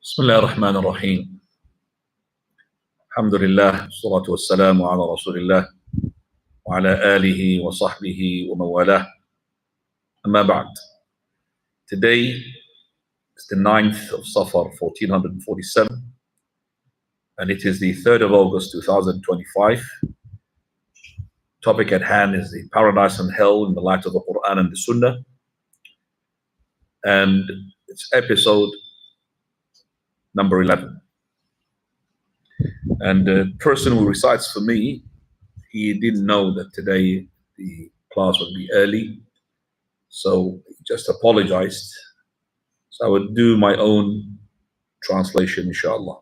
بسم الله الرحمن الرحيم. الحمد لله والصلاة والسلام على رسول الله وعلى آله وصحبه ومن والاه. أما بعد. Today is the 9th of Safar 1447 and it is the 3rd of August 2025. Topic at hand is the paradise and hell in the light of the Quran and the Sunnah, and it's episode number 11. And the person who recites for me, he didn't know that today the class would be early, so he just apologized. So I would do my own translation, inshallah.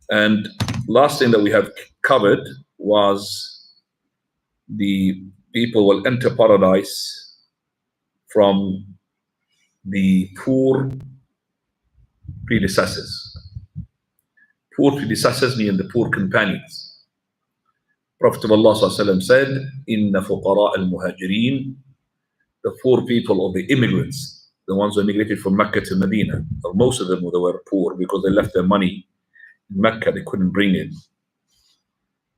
And last thing that we have covered was the people will enter paradise from the poor predecessors. Poor predecessors mean the poor companions. Prophet of Allah said, Inna fuqara al-muhajirin, the poor people of the immigrants, the ones who immigrated from Mecca to Medina, or most of them they were poor because they left their money in Mecca, they couldn't bring it.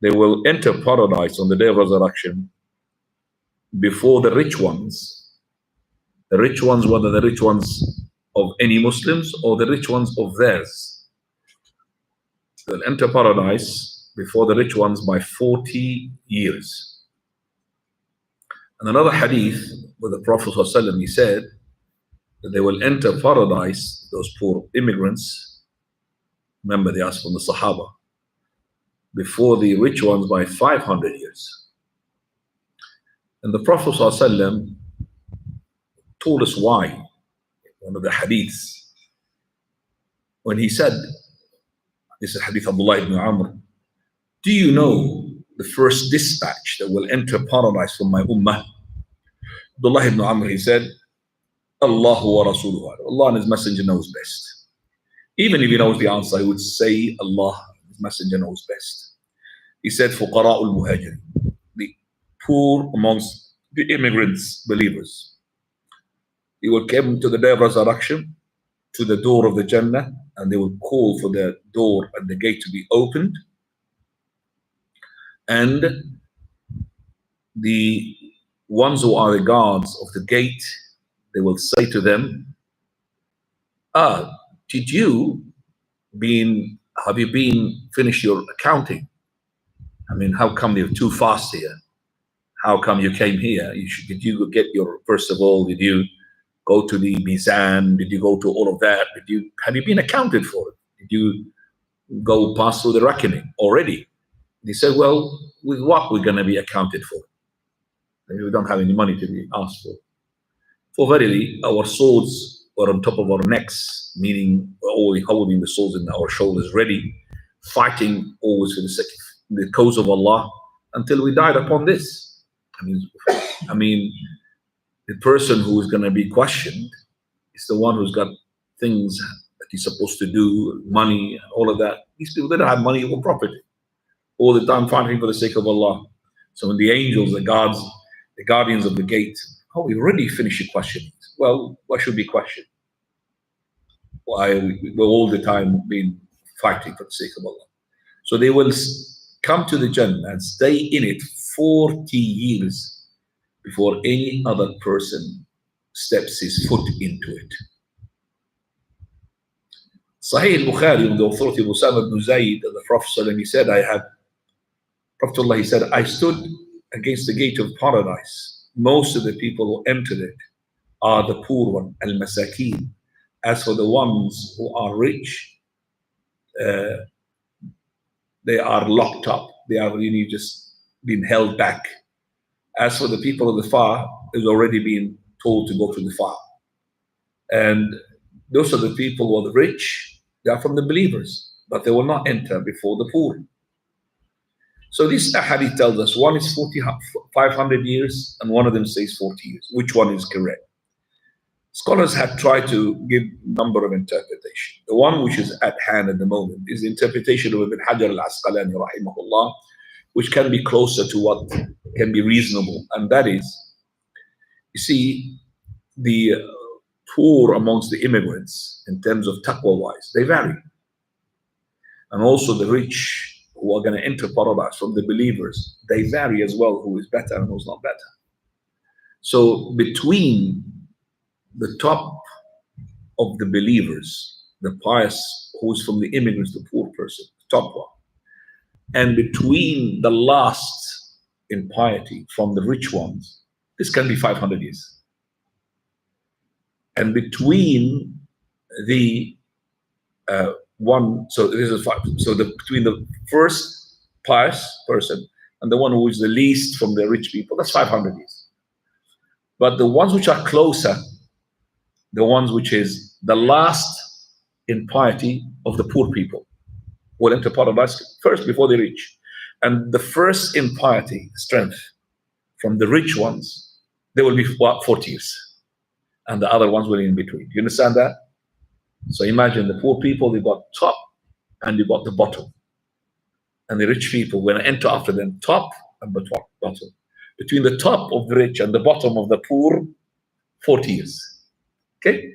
They will enter paradise on the day of resurrection before the rich ones. The rich ones, whether the rich ones of any Muslims or the rich ones of theirs. They'll enter paradise before the rich ones by 40 years. And another hadith where the Prophet ﷺ, he said that they will enter paradise, those poor immigrants, remember they asked from the Sahaba, before the rich ones by 500 years. And the Prophet ﷺ told us why. One of the hadiths, when he said, this is Hadith Abdullah ibn Amr, do you know the first dispatch that will enter paradise from my ummah? Abdullah ibn Amr, he said, Allahu wa Rasuluhu. Allah and His Messenger knows best. Even if he knows the answer, he would say Allah, His Messenger knows best. He said, Fuqara al-muhajirin, the poor amongst the immigrants, believers. He will come to the day of resurrection, to the door of the Jannah, and they will call for the door and the gate to be opened. And the ones who are the guards of the gate, they will say to them, have you been finished your accounting? I mean, how come you're too fast here? How come you came here? Did you get your, first of all, did you go to the Mizan? Did you go to all of that? Have you been accounted for it? Did you go pass through the reckoning already? They said, well, with what we're going to be accounted for? Maybe we don't have any money to be asked for. For verily, our swords were on top of our necks, meaning we're always holding the swords in our shoulders ready, fighting always for the sake of the cause of Allah until we died upon this. I mean, the person who is going to be questioned is the one who's got things that he's supposed to do, money, all of that. These people, they don't have money or property. All the time fighting for the sake of Allah. So when the angels, the guardians of the gate, we already finished your questioning. Well, why should we question? Why we're all the time been fighting for the sake of Allah. So they will come to the Jannah and stay in it 40 years before any other person steps his foot into it. Sahih al-Bukhari, on the authority of Usama ibn Zayd, the Prophet he said, I stood against the gate of paradise. Most of the people who entered it are the poor one, al-masakeen. As for the ones who are rich, they are locked up. They are really just been held back. As for the people of the far, they've already been told to go to the far. And those are the people who are the rich, they are from the believers, but they will not enter before the poor. So this hadith tells us one is 500 years and one of them says 40 years. Which one is correct? Scholars have tried to give a number of interpretations. The one which is at hand at the moment is the interpretation of Ibn Hajar al-Asqalani rahimahullah, which can be closer to what can be reasonable. And that is, you see, the poor amongst the immigrants in terms of taqwa wise, they vary. And also the rich who are going to enter paradise from the believers, they vary as well, who is better and who's not better. So between the top of the believers, the pious who's from the immigrants, the poor person, top one, and between the last in piety from the rich ones, this can be 500 years. And between the one, so this is five. So between the first pious person and the one who is the least from the rich people, that's 500 years. But the ones which are closer, the ones which is the last in piety of the poor people, will enter paradise first before they reach. And the first in piety, strength, from the rich ones, they will be 40 years. And the other ones will be in between. You understand that? So imagine the poor people, they've got top and you've got the bottom. And the rich people, when I enter after them, top and bottom. Between the top of the rich and the bottom of the poor, 40 years. Okay?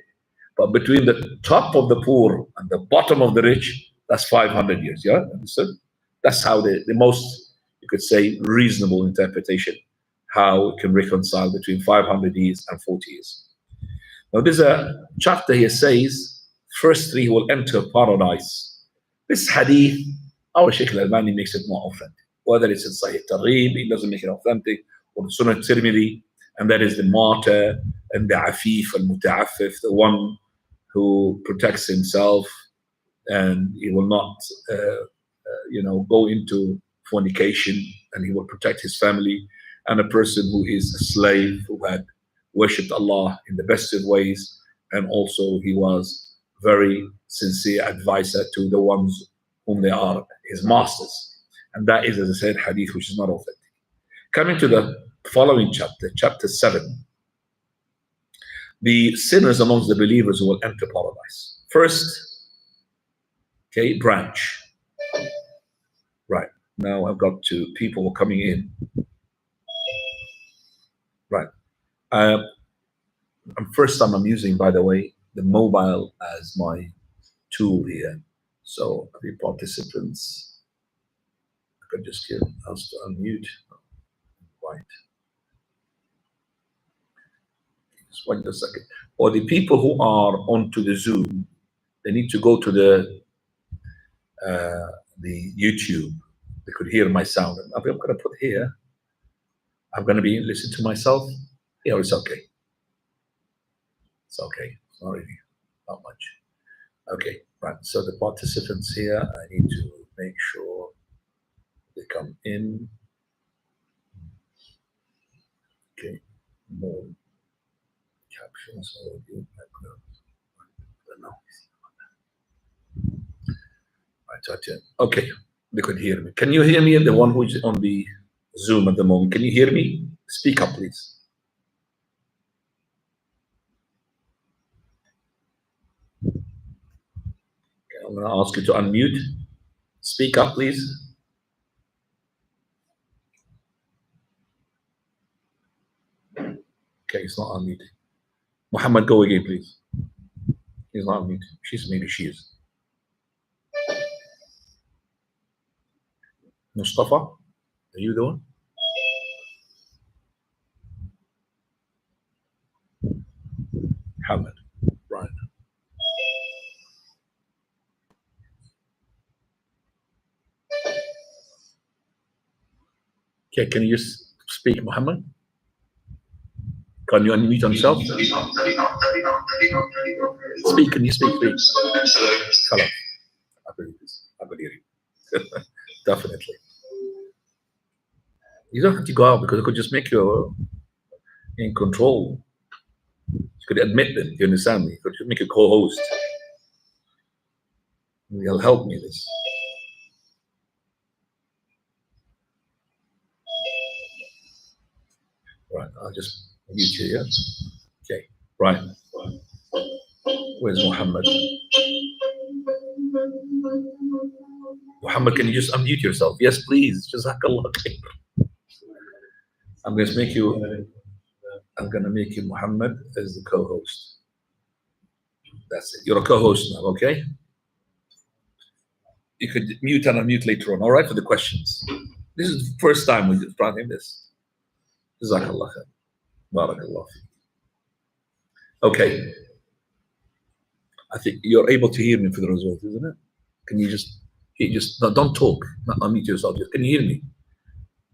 But between the top of the poor and the bottom of the rich, that's 500 years. Yeah? Understood? That's how the most, you could say, reasonable interpretation, how we can reconcile between 500 years and 40 years. Now, there's a chapter here says, first three will enter paradise. This hadith, our Shaykh al-Albani makes it more authentic. Whether it's in Sahih Targhib, he doesn't make it authentic, or the Sunnah Tirmidhi, and that is the martyr and the afif al-muta'affif, the one who protects himself and he will not, go into fornication, and he will protect his family, and a person who is a slave who had worshipped Allah in the best of ways, and also he was very sincere advisor to the ones whom they are his masters. And that is, as I said, hadith which is not authentic. Coming to the following chapter, chapter 7, the sinners amongst the believers who will enter paradise. First, okay, branch. Right, now I've got two people coming in. Right. First time I'm using, by the way, the mobile as my tool here. So the participants, I could just get us to unmute. Right. Just wait a second. Or the people who are onto the Zoom, they need to go to the YouTube. They could hear my sound. I'm going to put here. I'm going to be listening to myself. Yeah, it's okay. It's okay. It's not really not much. Okay, right. So the participants here, I need to make sure they come in. Okay, more captions. Okay, they could hear me. Can you hear me? The one who's on the Zoom at the moment. Can you hear me? Speak up, please. Okay, I'm going to ask you to unmute. Speak up, please. Okay, it's not unmuted. Muhammad, go again, please. He's not unmuted. Maybe she is. Mustafa, are you the one? Muhammad, right. Okay, can you just speak, Muhammad? Can you unmute yourself? Speak, can you speak, please? Hello. I believe you. Definitely. You don't have to go out because it could just make you in control. You could admit them, you understand me? You could make a co-host. He'll help me this. Right, I'll just mute you, yeah? Okay, right. Where's Muhammad? Muhammad, can you just unmute yourself? Yes, please. Jazakallah khair. I'm going to make you Muhammad as the co-host. That's it. You're a co-host now, okay? You could mute and unmute later on, all right, for the questions. This is the first time we're starting this. Jazakallah khair. Barakallah. Okay. I think you're able to hear me for the result, isn't it? Can you just don't talk, not unmute yourself. Just, can you hear me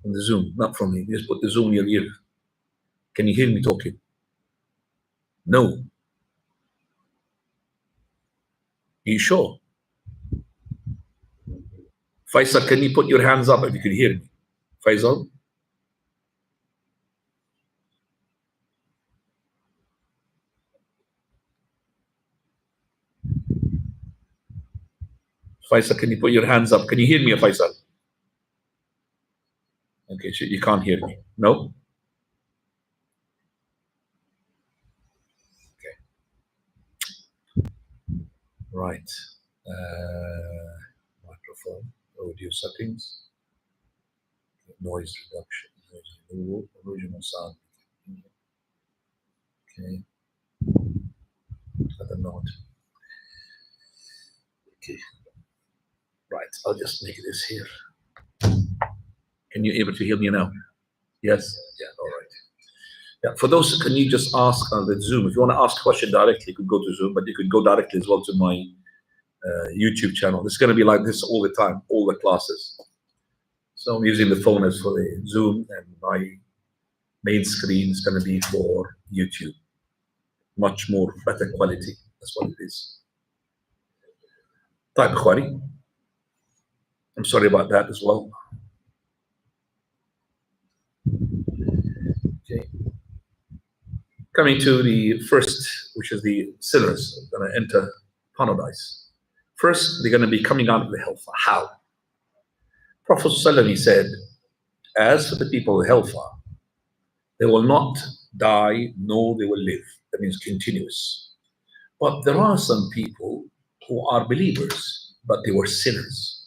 on the Zoom? Not from me. Just put the Zoom in your ear. Can you hear me talking? No. Are you sure? Faisal, can you put your hands up if you can hear me? Faisal? Faisal, can you put your hands up? Can you hear me, Faisal? Okay, so you can't hear me. No? Okay. Right. Microphone, audio settings, noise reduction, noise removal, original sound. Okay. Other note. Okay. Right. I'll just make this here. Can you able to hear me now? Yes. Yeah. All right. Yeah. For those, can you just ask on the Zoom? If you want to ask a question directly, you could go to Zoom, but you could go directly as well to my YouTube channel. It's going to be like this all the time, all the classes. So I'm using the phone as for the Zoom, and my main screen is going to be for YouTube. Much more better quality. That's what it is. طيب إخواني. I'm sorry about that as well. Okay. Coming to the first, which is the sinners going to enter paradise. First, they're going to be coming out of the hellfire. How? Prophet ﷺ said, as for the people of hellfire, they will not die, nor they will live. That means continuous. But there are some people who are believers, but they were sinners.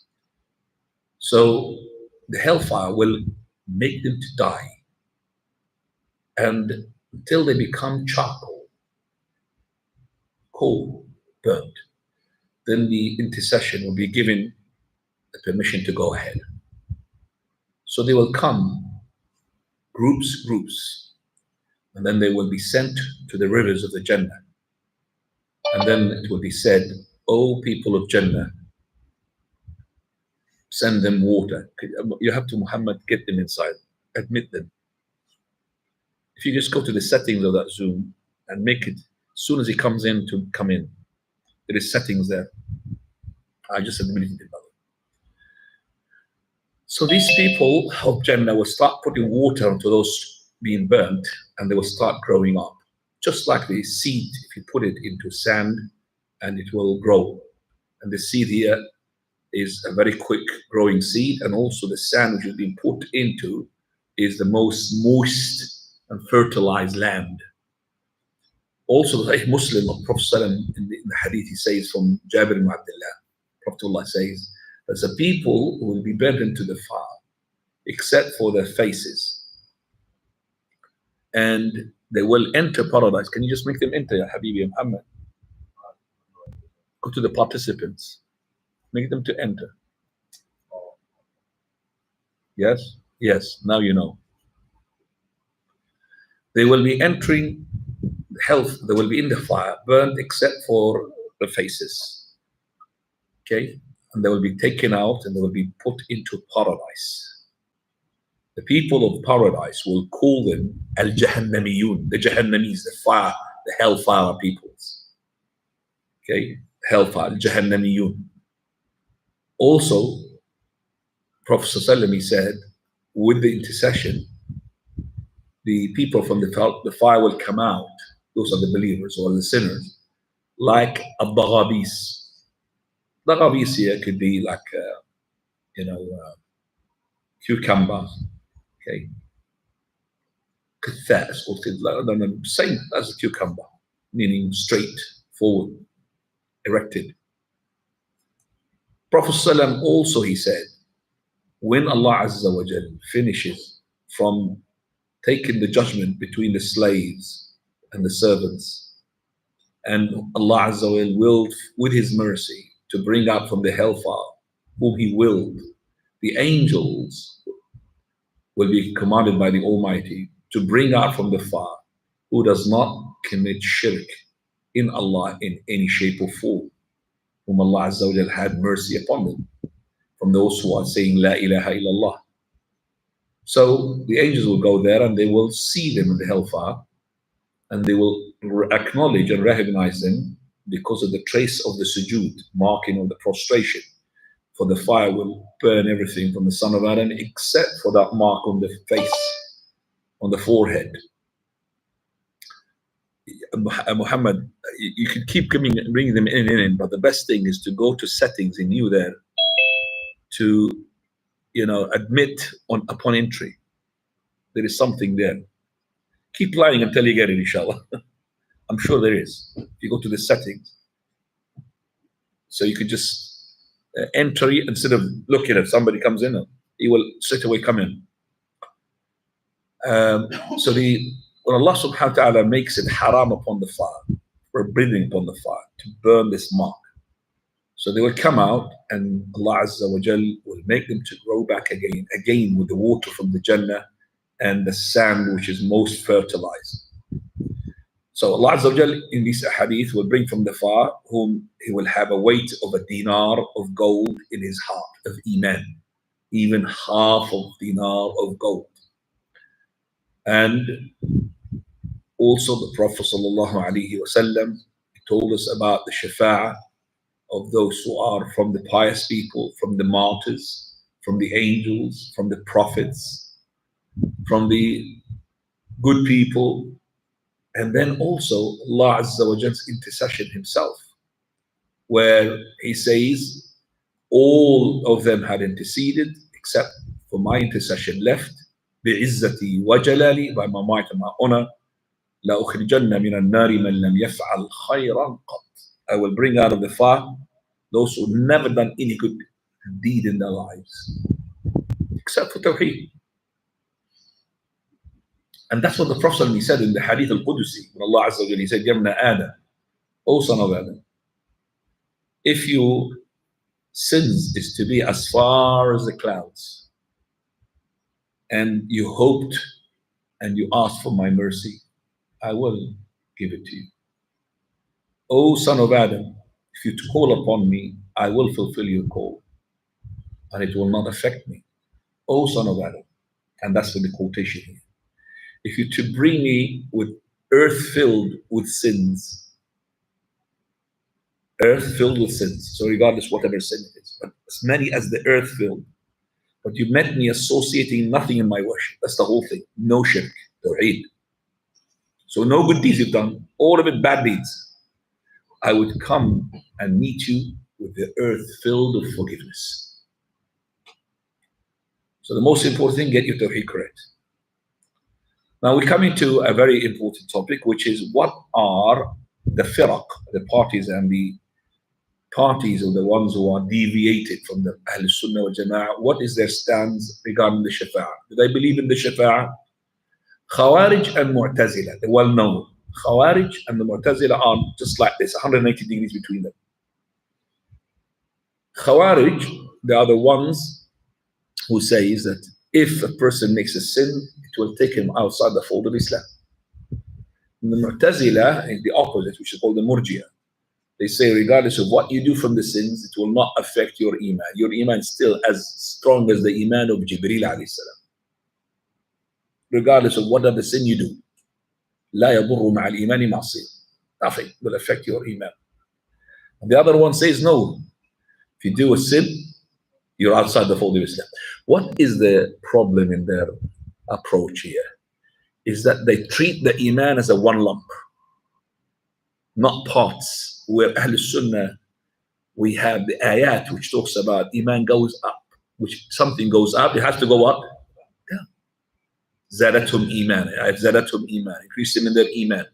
So the hellfire will make them to die, and until they become charcoal, coal, burnt, then the intercession will be given the permission to go ahead. So they will come groups, and then they will be sent to the rivers of the Jannah. And then it will be said, O people of Jannah, send them water. You have to, Muhammad, get them inside, admit them. If you just go to the settings of that Zoom and make it, as soon as he comes in, to come in, there is settings there. I just admitted it. So these people of Jannah will start putting water onto those being burnt, and they will start growing up. Just like the seed, if you put it into sand, and it will grow. And the seed here is a very quick growing seed, and also the sand which is being put into is the most moist and fertilized land. Also, the Muslim of Prophet in the hadith, he says from Jabir ibn Abdullah, Prophet says, there's a people who will be burnt into the fire, except for their faces. And they will enter paradise. Can you just make them enter, Ya Habibi Muhammad? Go to the participants. Make them to enter. Yes? Yes, now you know. They will be entering health, they will be in the fire, burned except for the faces. Okay? And they will be taken out and they will be put into paradise. The people of paradise will call them Al-Jahannamiyun, the Jahannamis, the fire, the hellfire peoples. Okay? Hellfire, Al-Jahannamiyun. Also, Prophet ﷺ, he said, with the intercession, the people from the fire will come out. Those are the believers or the sinners, like a baghabis. Baghabis here could be like, cucumber. Okay. Kathas, or same as a cucumber, meaning straight forward, erected. Prophet ﷺ also, he said, when Allah Azza wa Jal finishes from taking the judgment between the slaves and the servants, And Allah Azza wa Jal willed with His mercy to bring out from the hellfire whom He willed. The angels will be commanded by the Almighty to bring out from the fire who does not commit shirk in Allah in any shape or form, whom Allah Azza wa Jal had mercy upon them, from those who are saying La ilaha illallah. So the angels will go there and they will see them in the hellfire, and they will acknowledge and recognize them because of the trace of the sujood, marking of the prostration. For the fire will burn everything from the son of Adam except for that mark on the face, on the forehead. Muhammad, you can keep coming and bringing them in, but the best thing is to go to settings in you there to, admit upon entry. There is something there. Keep lying until you get it, inshallah. I'm sure there is. If you go to the settings, so you could just enter instead of looking if somebody comes in, he will straight away come in. So when Allah subhanahu wa ta'ala makes it haram upon the fire, forbidden upon the fire, to burn this mark. So they will come out and Allah Azza wa Jal will make them to grow back again with the water from the Jannah and the sand which is most fertilized. So Allah Azza wa Jal in this hadith will bring from the fire whom He will have a weight of a dinar of gold in his heart of Iman, even half of dinar of gold. And also the Prophet sallallahu alaihi wasallam told us about the shafa'ah of those who are from the pious people, from the martyrs, from the angels, from the prophets, from the good people, and then also Allah Azza wa Jal's intercession Himself, where He says, all of them had interceded except for my intercession left. بِعِزَّتِي وَجَلَالِي, by my might and my honor, لَأُخْرِجَنَّ مِنَ النَّارِ مَنْ لَمْ يَفْعَلْ خَيْرًا قَطْ, I will bring out of the fire those who never done any good deed in their lives, except for Tawheed. And that's what the Prophet said in the Hadith al-Qudusi, when Allah Azza wa Jalla, He said, Yabna Adam, O son of Adam, if your sins is to be as far as the clouds, and you hoped and you asked for my mercy, I will give it to you. O son of Adam, if you call upon me, I will fulfill your call, and it will not affect me. O son of Adam, and that's for the quotation here. If you to bring me with earth filled with sins, so regardless whatever sin it is, but as many as the earth filled, but you met me associating nothing in my worship. That's the whole thing. No shirk, tawheed. So no good deeds you've done, all of it bad deeds. I would come and meet you with the earth filled with forgiveness. So the most important thing, get your tawheed correct. Now we're coming to a very important topic, which is what are the firaq, the parties, and the parties of the ones who are deviated from the Ahl Sunnah wal Jama'ah. What is their stance regarding the Shafa'ah? Do they believe in the Shafa'ah? Khawarij and Mu'tazila, the well-known. Khawarij and the Mu'tazila are just like this, 180 degrees between them. Khawarij, they are the ones who say that if a person makes a sin, it will take him outside the fold of Islam. And the Mu'tazila is the opposite, which is called the Murji'ah. They say regardless of what you do from the sins, it will not affect your Iman. Your Iman is still as strong as the Iman of Jibreel alayhi salam. Regardless of what other sin you do. لا يضر مع الإيمان معصية. Nothing will affect your Iman. And the other one says no. If you do a sin, you're outside the fold of Islam. What is the problem in their approach here? Is that they treat the Iman as a one lump, not parts. Where Ahl Sunnah, we have the ayat which talks about Iman goes up, which something goes up, it has to go up. Zadatum Iman, Zadatum Iman, increase them in their Iman.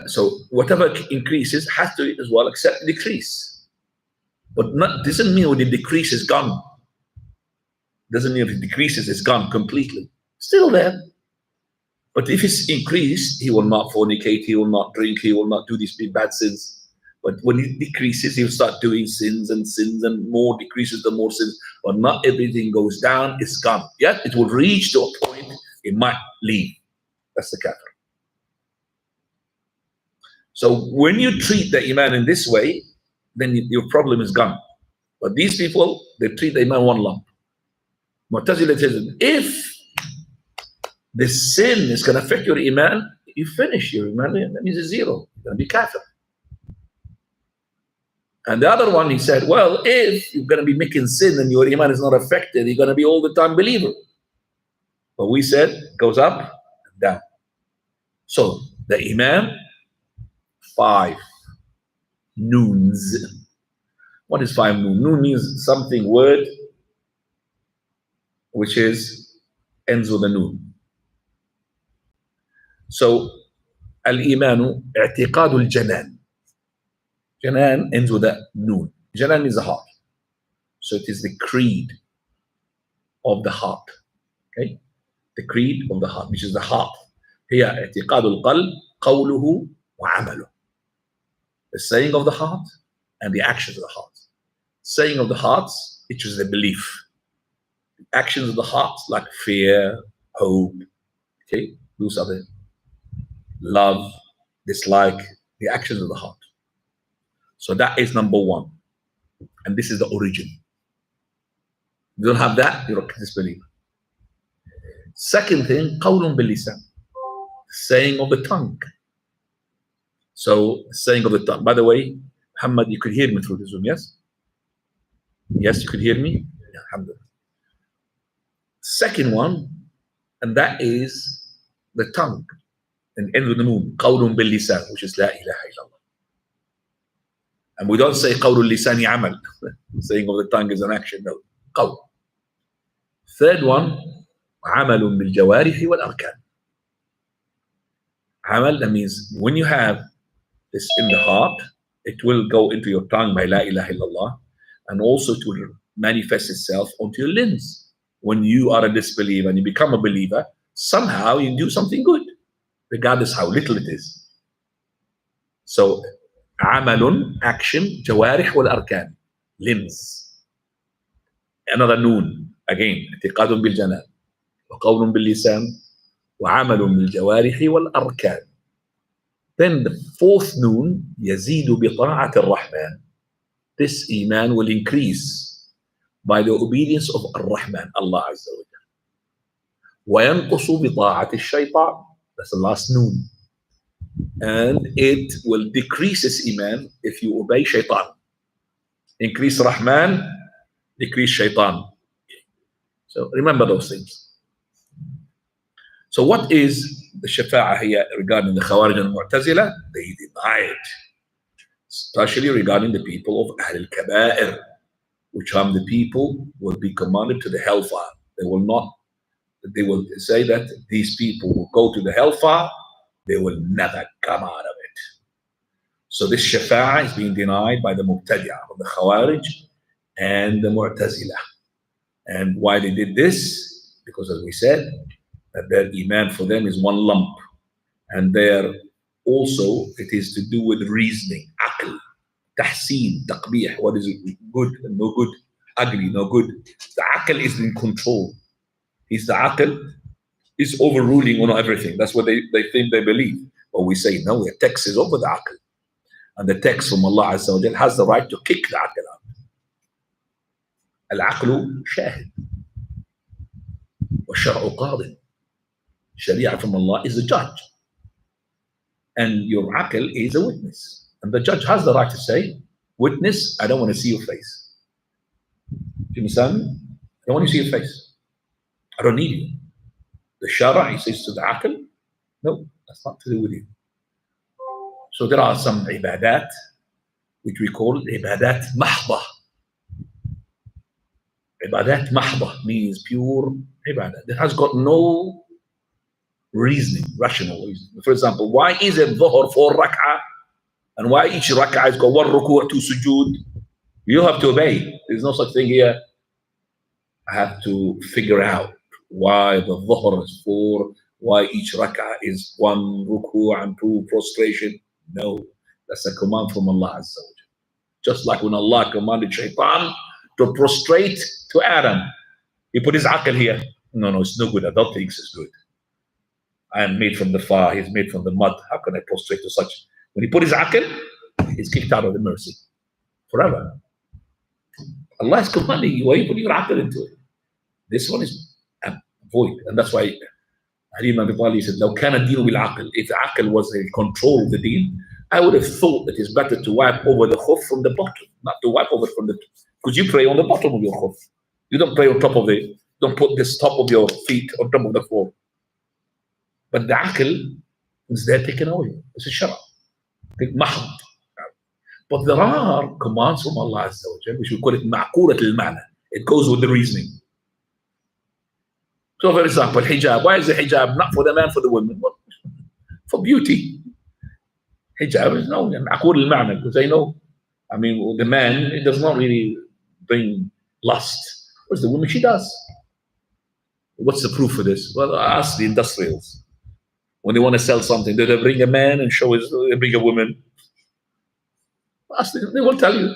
So whatever increases has to as well accept decrease. But doesn't mean when the decrease is gone. Doesn't mean if it decreases, it's gone completely. Still there. But if it's increased, he will not fornicate, he will not drink, he will not do these big bad sins. But when it decreases, he'll start doing sins, and more decreases, the more sins. But not everything goes down, it's gone. Yet it will reach to a point, it might leave. That's the kafir. So when you treat the iman in this way, then your problem is gone. But these people, they treat the iman one lump. Mu'tazila says, if the sin is going to affect your iman, you finish your iman, that means it's zero. You're going to be kafir. And the other one, he said, well, if you're going to be making sin and your iman is not affected, you're going to be all the time believer. But we said, it goes up and down. So the iman, 5 noons. What is 5 noon? Noon means something word which ends with a noon. So al-imanu i'tiqadu al-janan. Janan ends with a noon. Janan is the heart. So it is the creed of the heart. Okay? The creed of the heart, which is the heart. هي اعتقاد القلب قوله وعمله. The saying of the heart and the actions of the heart. Saying of the heart, which is the belief. The actions of the heart, like fear, hope, okay, those are the love, dislike, the actions of the heart. So that is number 1. And this is the origin. You don't have that, you're a disbeliever. Second thing, قول باللسان. Saying of the tongue. So, saying of the tongue. By the way, Muhammad, you could hear me through the Zoom, yes? Yes, you could hear me? Yeah, alhamdulillah. Second one, and that is the tongue. And end with the noon. قول باللسان, which is لا إله إلا الله. And we don't say قول اللسان عمل. Saying of the tongue is an action. No. قول. Third one, عمل بالجوارح والأركان. عمل, that means when you have this in the heart, it will go into your tongue by La ilaha illallah, and also it will manifest itself onto your limbs. When you are a disbeliever and you become a believer, somehow you do something good, regardless how little it is. So, عمل, action, جوارح والأركان, limbs. Another noon, again, اعتقاد بالجنان, وقول باللسان, وعمل بالجوارح والأركان. Then the fourth noon, يزيد بطاعة الرحمن. This iman will increase by the obedience of Ar-Rahman, Allah Azza wa Jalla. وينقص بطاعة الشيطان. That's the last noon. And it will decrease its iman if you obey shaitan. Increase Rahman, decrease shaitan. So remember those things. So what is the shafa'ah here regarding the Khawarij and Mu'tazila? They deny it. Especially regarding the people of Ahl al-Kaba'ir, which harm the people, will be commanded to the hellfire. They will say that these people will go to the hellfire, they will never come out of it. So this shafa'ah is being denied by the Mubtadi'ah, of the Khawarij and the Mu'tazila. And why they did this? Because as we said, that their iman for them is one lump, and their also it is to do with reasoning, aql, tahseen, taqbih, what is good and no good, ugly, no good. The aql is in control. The aql is overruling on everything. That's what they think they believe. But we say no, the text is over the aql, and the text from Allah Azza wa Jal has the right to kick the aql out. Al-aqlu shahid wa shar'u qadin. Sharia from Allah is a judge, and your aql is a witness, and the judge has the right to say, witness, I don't want to see your face. Do you understand? I don't want to see your face. I don't need you. The Shara, he says to the aql, no, that's not to do with you. So there are some ibadat which we call ibadat mahdah. Ibadat mahdah means pure ibadat. It has got no reasoning, rational reasoning. For example, why is it dhuhr 4 rak'ah, and why each rak'ah has got 1 ruku', 2 sujood? You have to obey. There's no such thing here. I have to figure out why the dhuhr is 4, why each rak'ah is one ruku and two prostration. No, that's a command from Allah Azza wa Jalla. Just like when Allah commanded Shaitan to prostrate to Adam, he put his aql here. No, it's no good. I don't think it's good. I am made from the fire. He's made from the mud. How can I prostrate to such? When he put his aql, he's kicked out of the mercy forever. Allah is commanding you. Why are you putting your aql into it? This one is void. And that's why Ali ibn Abi Talib said, لو كان الدين بالعقل, if the aql was in control of the deen, I would have thought that it's better to wipe over the khuf from the bottom, not to wipe over from the top. Because you pray on the bottom of your khuf. You don't pray on top of it. Don't put this top of your feet on top of the floor. But the aql is there taken away. It's a shara. Mahd. But there are commands from Allah Azza wa Jalla, which we call it ma'qulat al-ma'na. It goes with the reasoning. So, for example, hijab. Why is the hijab not for the man, for the woman? Well, for beauty. Hijab is no ma'qul al-ma'na, because I know, the man, it does not really bring lust. Whereas the woman, she does. What's the proof for this? Well, ask the industrials. When they want to sell something, do they bring a man and they bring a woman? Ask them, they will tell you.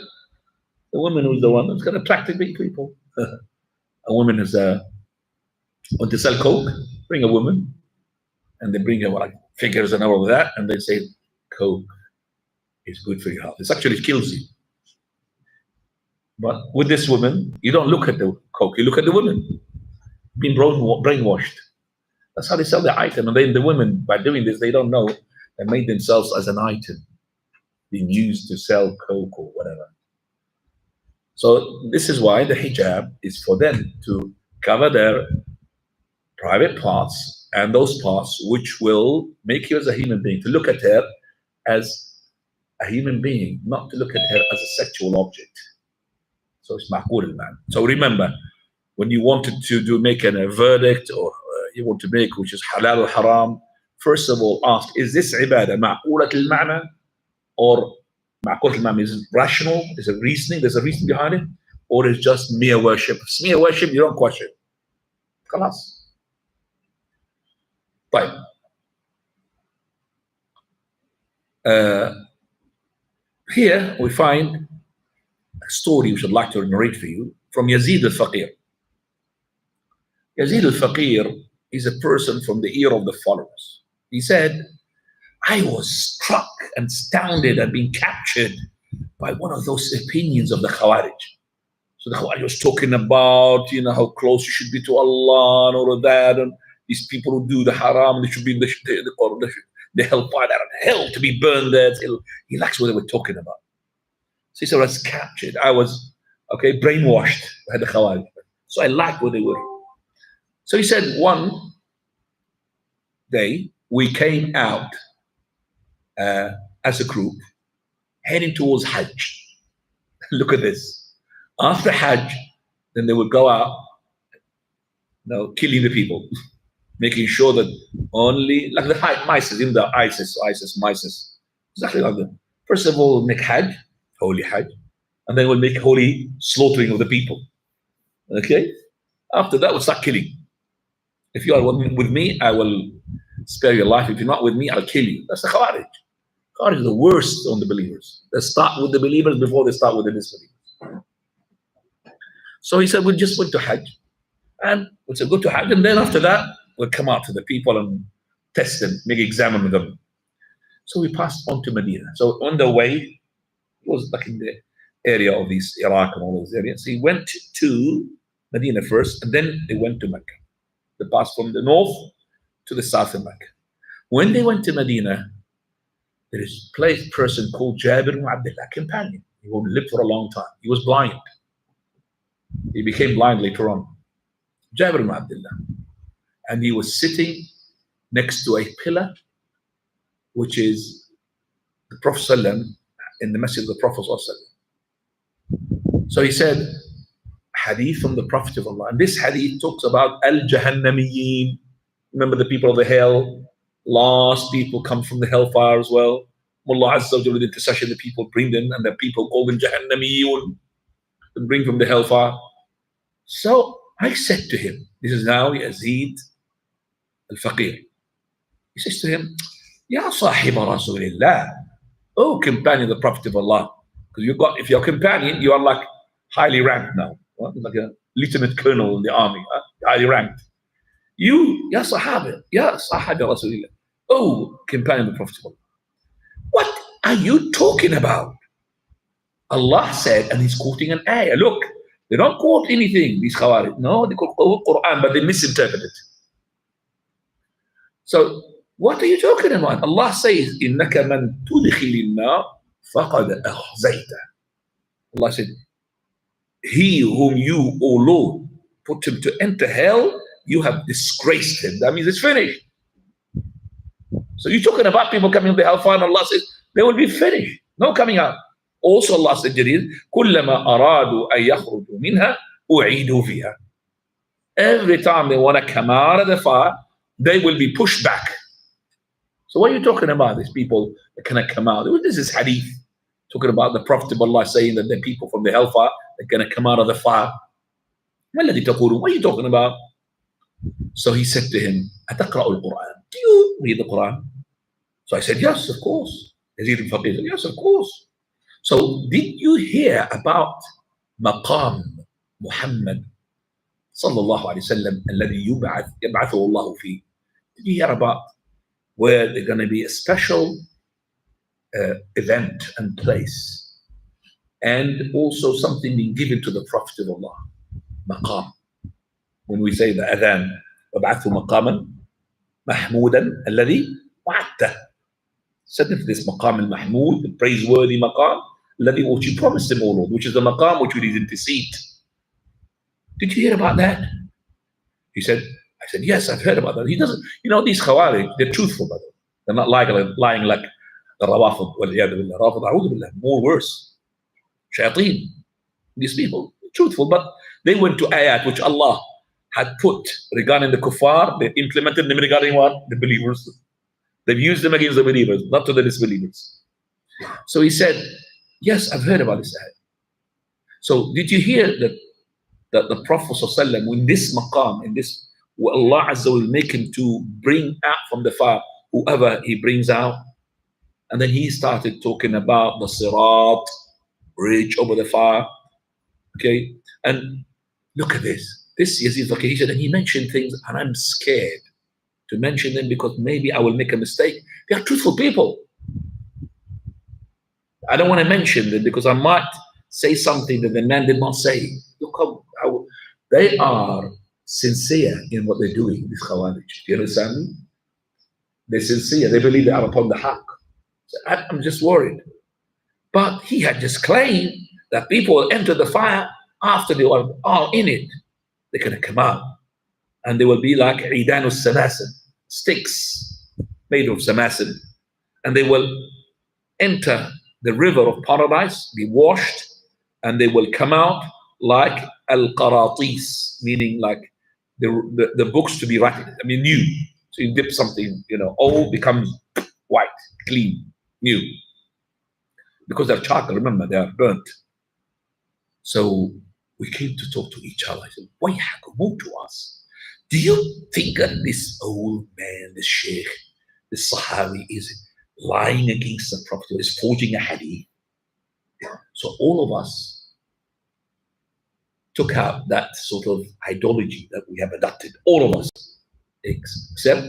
The woman who's the one who's going to attract the big people. A woman is want to sell coke, bring a woman, and they bring her like figures and all of that, and they say coke is good for your health. It actually kills you. But with this woman, you don't look at the coke, you look at the woman being brainwashed. That's how they sell the item. And then the women, by doing this, they don't know they made themselves as an item being used to sell coke or whatever. So this is why the hijab is for them to cover their private parts, and those parts which will make you as a human being, to look at her as a human being, not to look at her as a sexual object. So it's ma'qul al-man. So remember, when you wanted to make a verdict, or you want to make which is halal or haram, first of all ask, is this ibadah ma'qulat al-ma'na, or ma'qulat al-ma'na is rational, is it reasoning, there's a reason behind it, or is just mere worship? If it's mere worship, you don't question. Khalas. Right. Here we find a story which I'd like to narrate for you from Yazid al-Faqir. Yazid al-Faqir is a person from the era of the followers. He said, I was struck and astounded and being captured by one of those opinions of the Khawarij. So the Khawarij was talking about, how close you should be to Allah and all of that, and these people who do the haram, they should be in the hellfire, hell to be burned there. He likes what they were talking about. So he said, I was captured. I was, brainwashed by the Khawarij. So I liked what they were. So he said, one day we came out as a group heading towards Hajj. Look at this. After Hajj, then they would go out, killing the people. Making sure that only, like the mices in the ISIS, exactly like that. First of all, we'll make Hajj, holy Hajj, and then we'll make holy slaughtering of the people. Okay? After that, we'll start killing. If you are with me, I will spare your life. If you're not with me, I'll kill you. That's the Khawarij. Khawarij is the worst on the believers. They start with the believers before they start with the disbelievers. So he said, we just went to Hajj. And we said, go to Hajj, and then after that, we'll come out to the people and test them, maybe examine them. So we passed on to Medina. So on the way, it was like in the area of these Iraq and all those areas. So he went to Medina first, and then they went to Mecca. They passed from the north to the south of Mecca. When they went to Medina, there is a person called Jabir ibn Abdullah, a companion. He lived for a long time. He was blind. He became blind later on. Jabir ibn Abdullah. And he was sitting next to a pillar, which is the Prophet ﷺ, in the Masjid of the Prophet ﷺ. So he said, hadith from the Prophet of Allah. And this hadith talks about al-Jahannamiyin. Remember the people of the hell? Last people come from the hellfire as well. Allah Azza wa Jalla, with intercession, the people bring them, and the people call them Jahannamiyun, and bring from the hellfire. So I said to him, this is now Yazid al-Faqir. He says to him, Ya sahiba Rasulillah, oh companion of the Prophet of Allah. Because if you're a companion, you are like highly ranked now. Like a lieutenant colonel in the army, highly ranked. You, Ya Sahaba, Ya Sahabi Rasulillah. Oh, companion of the Prophet of Allah. What are you talking about? Allah said, and he's quoting an ayah. Look, they don't quote anything, these Khawarij. No, they quote Quran, but they misinterpret it. So, what are you talking about? Allah says, إِنَّكَ مَنْ تُدْخِلِ النَّارِ فَقَدْ أَخْزَيْتَ. Allah said, he whom you, O Lord, put him to enter hell, you have disgraced him. That means it's finished. So you're talking about people coming to the hellfire, and Allah says, they will be finished. No coming out. Also Allah said, كُلَّمَا أَرَادُوا أَن يَخْرُجُوا مِنْهَا أُعِيدُوا فِيهَا. Every time they want to come out of the fire, they will be pushed back. So what are you talking about? These people that cannot come out. This is hadith. Talking about the Prophet of Allah saying that the people from the hellfire are going to come out of the fire. What are you talking about? So he said to him, أتقرأ القرآن? Do you read the Quran? So I said, yes, of course. Yes, of course. So did you hear about مقام محمد صلى الله عليه وسلم الذي يبعثه الله فيه? Did you hear about where there's going to be a special event and place, and also something being given to the Prophet of Allah? Maqam. When we say the adhan, وَبَعَثُ مَقَامًا مَحْمُودًا الَّذِي وَعَدْتَهُ. Send him to this maqam al-mahmud, the praiseworthy maqam, الَّذِي, which you promised him, O Lord, which is the maqam which we intercede. Did you hear about that? He said, I said, yes, I've heard about that. He doesn't, these Khawarij, they're truthful, brother. They're not lying like the Rawafid, more worse. Shayateen. These people, truthful, but they went to ayat which Allah had put regarding the kuffar. They implemented them regarding what? The believers. They've used them against the believers, not to the disbelievers. So he said, yes, I've heard about this ayat. So did you hear that the Prophet ﷺ, in this maqam, in this, Allah Azza will make him to bring out from the fire whoever he brings out? And then he started talking about the sirat, bridge over the fire. Okay, and look at this. This Yazid Faqih, he said, and he mentioned things, and I'm scared to mention them because maybe I will make a mistake. They are truthful people. I don't want to mention them because I might say something that the man did not say. Look how they are sincere in what they're doing, these Khawarij. Do you understand me? They're sincere. They believe they are upon the haqq. So I'm just worried. But he had just claimed that people will enter the fire after they are all in it. They're going to come out. And they will be like Idanus Samasin, sticks made of Samasin. And they will enter the river of paradise, be washed, and they will come out like Al-Qaratis, meaning like the books to be written. I mean, new. So you dip something, old becomes white, clean, new. Because they're charcoal, remember, they are burnt. So we came to talk to each other. I said, Wayhak, move to us. Do you think that this old man, this sheikh, this Sahabi is lying against the Prophet, is forging a hadith? So all of us took out that sort of ideology that we have adopted. All of us. Except,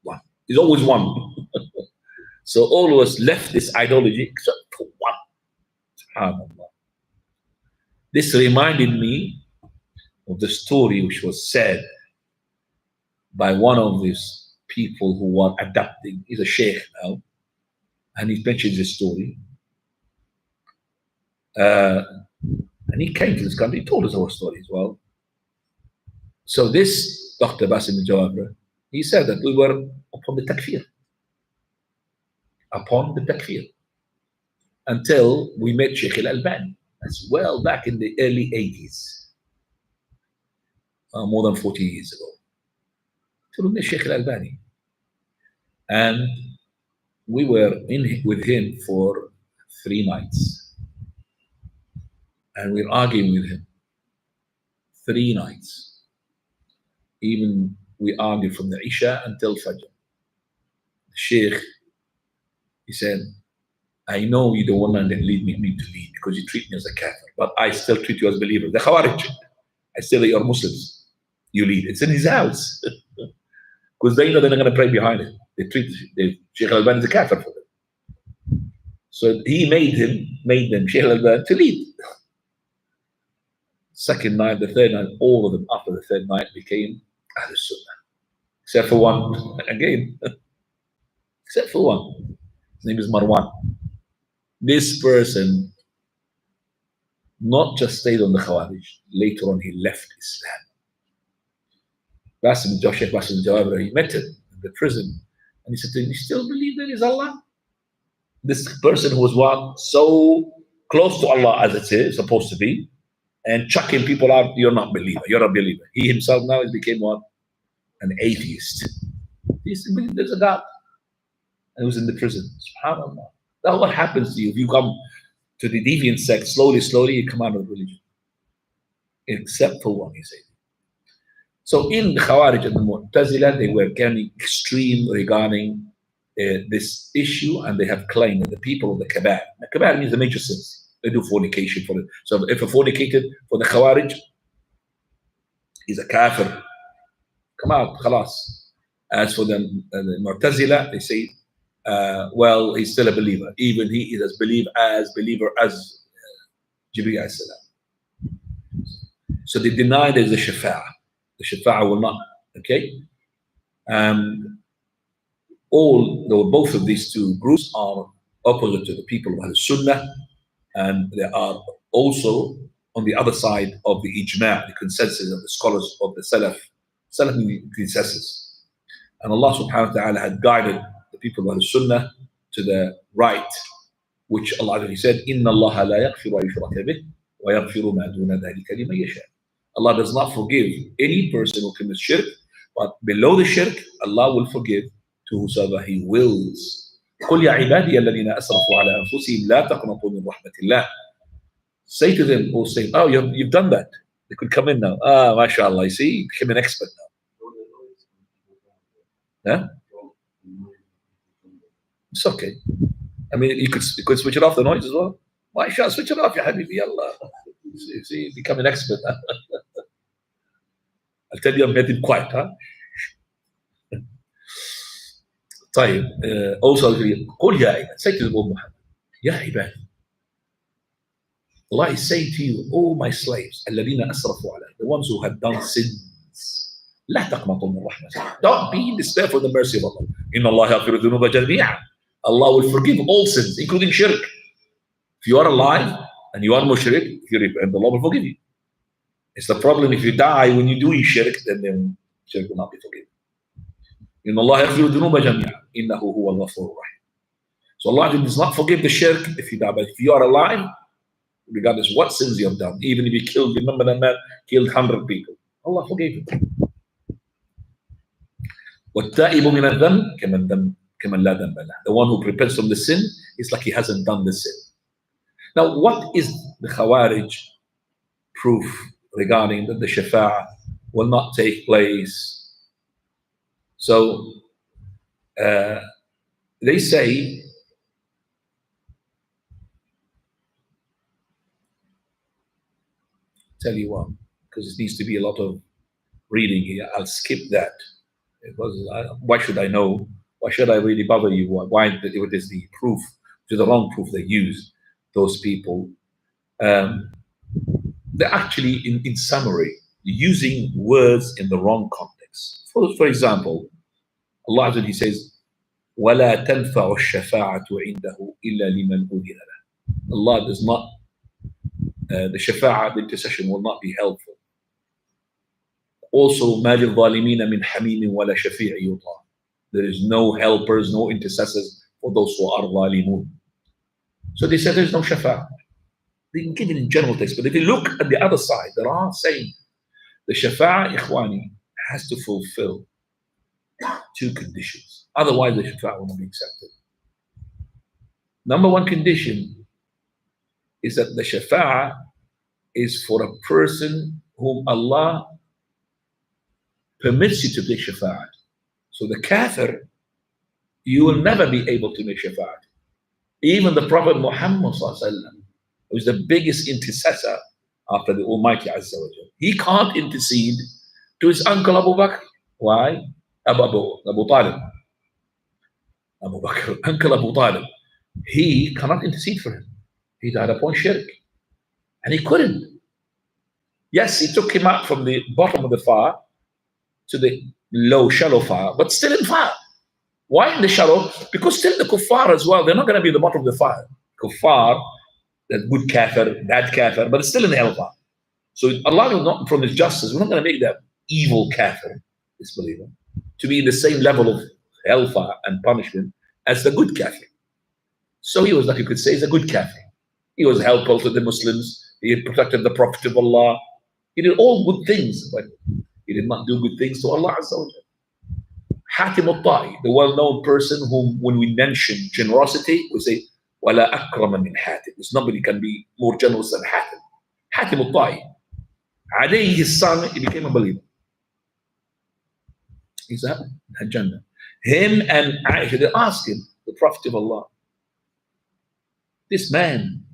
one. There's always one. So all of us left this ideology except for one. SubhanAllah. This reminded me of the story which was said by one of these people who are adapting. He's a sheikh now, and he mentions this story. And he came to this country, he told us our story as well. So this Dr. Basim Jawabra, he said that we were upon the takfir. Upon the takfir. Until we met Sheikh Al-Albani. That's well back in the early 80s. More than 40 years ago. So we met Sheikh Al-Albani. And we were with him for 3 nights. And we're arguing with him. 3 nights. Even we argued from the Isha until Fajr. Sheikh, he said, I know you don't want to lead me to lead because you treat me as a kafir, but I still treat you as a believer. The Khawarij, I still you're Muslims. You lead. It's in his house. Because they know they're not going to pray behind it. They treat Sheikh Al-Albani as a kafir for them. So he made them, Sheikh Al-Albani, to lead. Second night, the third night, all of them after the third night became Ahlul Sunnah. Except for one, again. Except for one. His name is Marwan. This person not just stayed on the Khawarij, later on he left Islam. Sheikh Basim Jawabra, he met him in the prison and he said to him, you still believe there is Allah? This person who was what? So close to Allah as it is supposed to be, and chucking people out, you're not a believer, you're a believer. He himself now has became what? An atheist. He used to believe there's a God. And he was in the prison. SubhanAllah. That's what happens to you if you come to the deviant sect, slowly, you come out of religion. Except for one, he said. So in the Khawarij and the Mu'tazila, they were getting extreme regarding this issue, and they have claimed that the people of the Kabair. The Kabair means the major sins. They do fornication for it. So if a fornicated for the Khawarij, he's a kafir. Come out, khalas. As for the Mu'tazila, they say, well, he's still a believer. Even he is as believer as Jibreel alayhi salam. So they deny there's a shafa'ah. The shafa'ah will not, okay? Both of these two groups are opposite to the people of Al-Sunnah, and they are also on the other side of the ijma', the consensus of the scholars of the Salaf consensus. And Allah subhanahu wa ta'ala had guided the people of Al-Sunnah to the right, which Allah said, إِنَّ اللَّهَ لَا يَغْفِرُ يُشْرَكَ بِهِ وَيَغْفِرُ مَا دُونَ ذَلِكَ لِمَن يَشَاءُ. Allah does not forgive any person who commits shirk, but below the shirk, Allah will forgive to whosoever He wills. قُلْ يَا عِبَادِيَ الَّذِينَ أَسْرَفُوا عَلَىٰ أَنفُسِهِمْ لَا تَقْنَطُوا مِنْ رَحْمَةِ اللَّهِ. Say to them, or say, oh, you've done that. They could come in now. Ah, mashallah, you see, became an expert now. Huh? It's okay. I mean, you could switch it off, the noise as well. Mashallah, switch it off, ya habibi, Allah. See, become an expert. I'll tell you, I'm getting quiet, huh? طيب, also, قل يا عباد, say to the Prophet Muhammad, يا عباد. Allah is saying to you, oh my slaves, الذين أسرفوا على, the ones who have done sins, لا تقنطوا من رحمة الله. Don't be in despair for the mercy of Allah. إن الله يغفر الذنوب جميعا. Allah will forgive all sins, including shirk. If you are alive and you are mushrik, if you repent, Allah will forgive you. It's the problem if you die when you do shirk, then shirk will not be forgiven. إن الله يغفر الذنوب جميعا إنه هو الغفور الرحيم. So Allah does not forgive the shirk if you die, but if you are alive, regardless what sins you have done, even if you killed, remember that man killed 100 people, Allah forgave him. وَالتَّائِبُ مِنَ الذَّنْبِ كَمَنْ لَا ذَنْبَ لَهُ. The one who repents from the sin is like he hasn't done the sin. Now, what is the Khawarij proof regarding that the Shafa'ah will not take place? So, they say, tell you what, because it needs to be a lot of reading here. I'll skip that. Because why should I know? Why should I really bother you? Why it is the proof, which is the wrong proof they use, those people. They're actually, in summary, using words in the wrong context. For example, Allah He says, وَلَا تَنْفَعُ الشَّفَاعَةُ عِنْدَهُ إِلَّا لِمَنْ أُذِنَ لَهُ. Allah does not, the shafa'ah, the intercession will not be helpful. Also, مَا لِلظَّالِمِينَ مِنْ حَمِيمٍ وَلَا شَفِيعٍ يُطَاعُ. There is no helpers, no intercessors for those who are ظالمون. So they said there's no shafa'ah. They can give it in general text, but if you look at the other side, they are saying the shafa'ah, ikhwani, has to fulfill two conditions. Otherwise, the shafa'ah will not be accepted. Number one condition is that the shafa'ah is for a person whom Allah permits you to take shafa'ah. So the kafir, You will never be able to make shafa'at. Even the Prophet Muhammad who is the biggest intercessor after the Almighty Azza wa Jal, he can't intercede to his uncle Abu Bakr. Why? Abu Talib. Abu Bakr, uncle Abu Talib. He cannot intercede for him. He died upon shirk. And he couldn't. Yes, he took him out from the bottom of the fire to the low, shallow fire, but still in fire. Why in the shallow? Because still the kuffar as well, they're not going to be at the bottom of the fire. Kuffar, the good kafir, bad kafir, but it's still in the hellfire. So Allah will not, from His justice, we're not going to make that evil kafir, disbeliever, to be in the same level of hellfire and punishment as the good kafir. So he was, like you could say, he's a good kafir. He was helpful to the Muslims. He had protected the Prophet of Allah. He did all good things, but he did not do good things to Allah Azza wa Jal. Hatim al-Ta'i, the well-known person whom, when we mention generosity, we say, وَلَا أَكْرَمَ مِنْ Hatim. There's nobody can be more generous than Hatim. Hatim al-Ta'i. Adi, his son, he became a believer. He's at Jannah. Him and Aisha, they asked him, the Prophet of Allah, this man,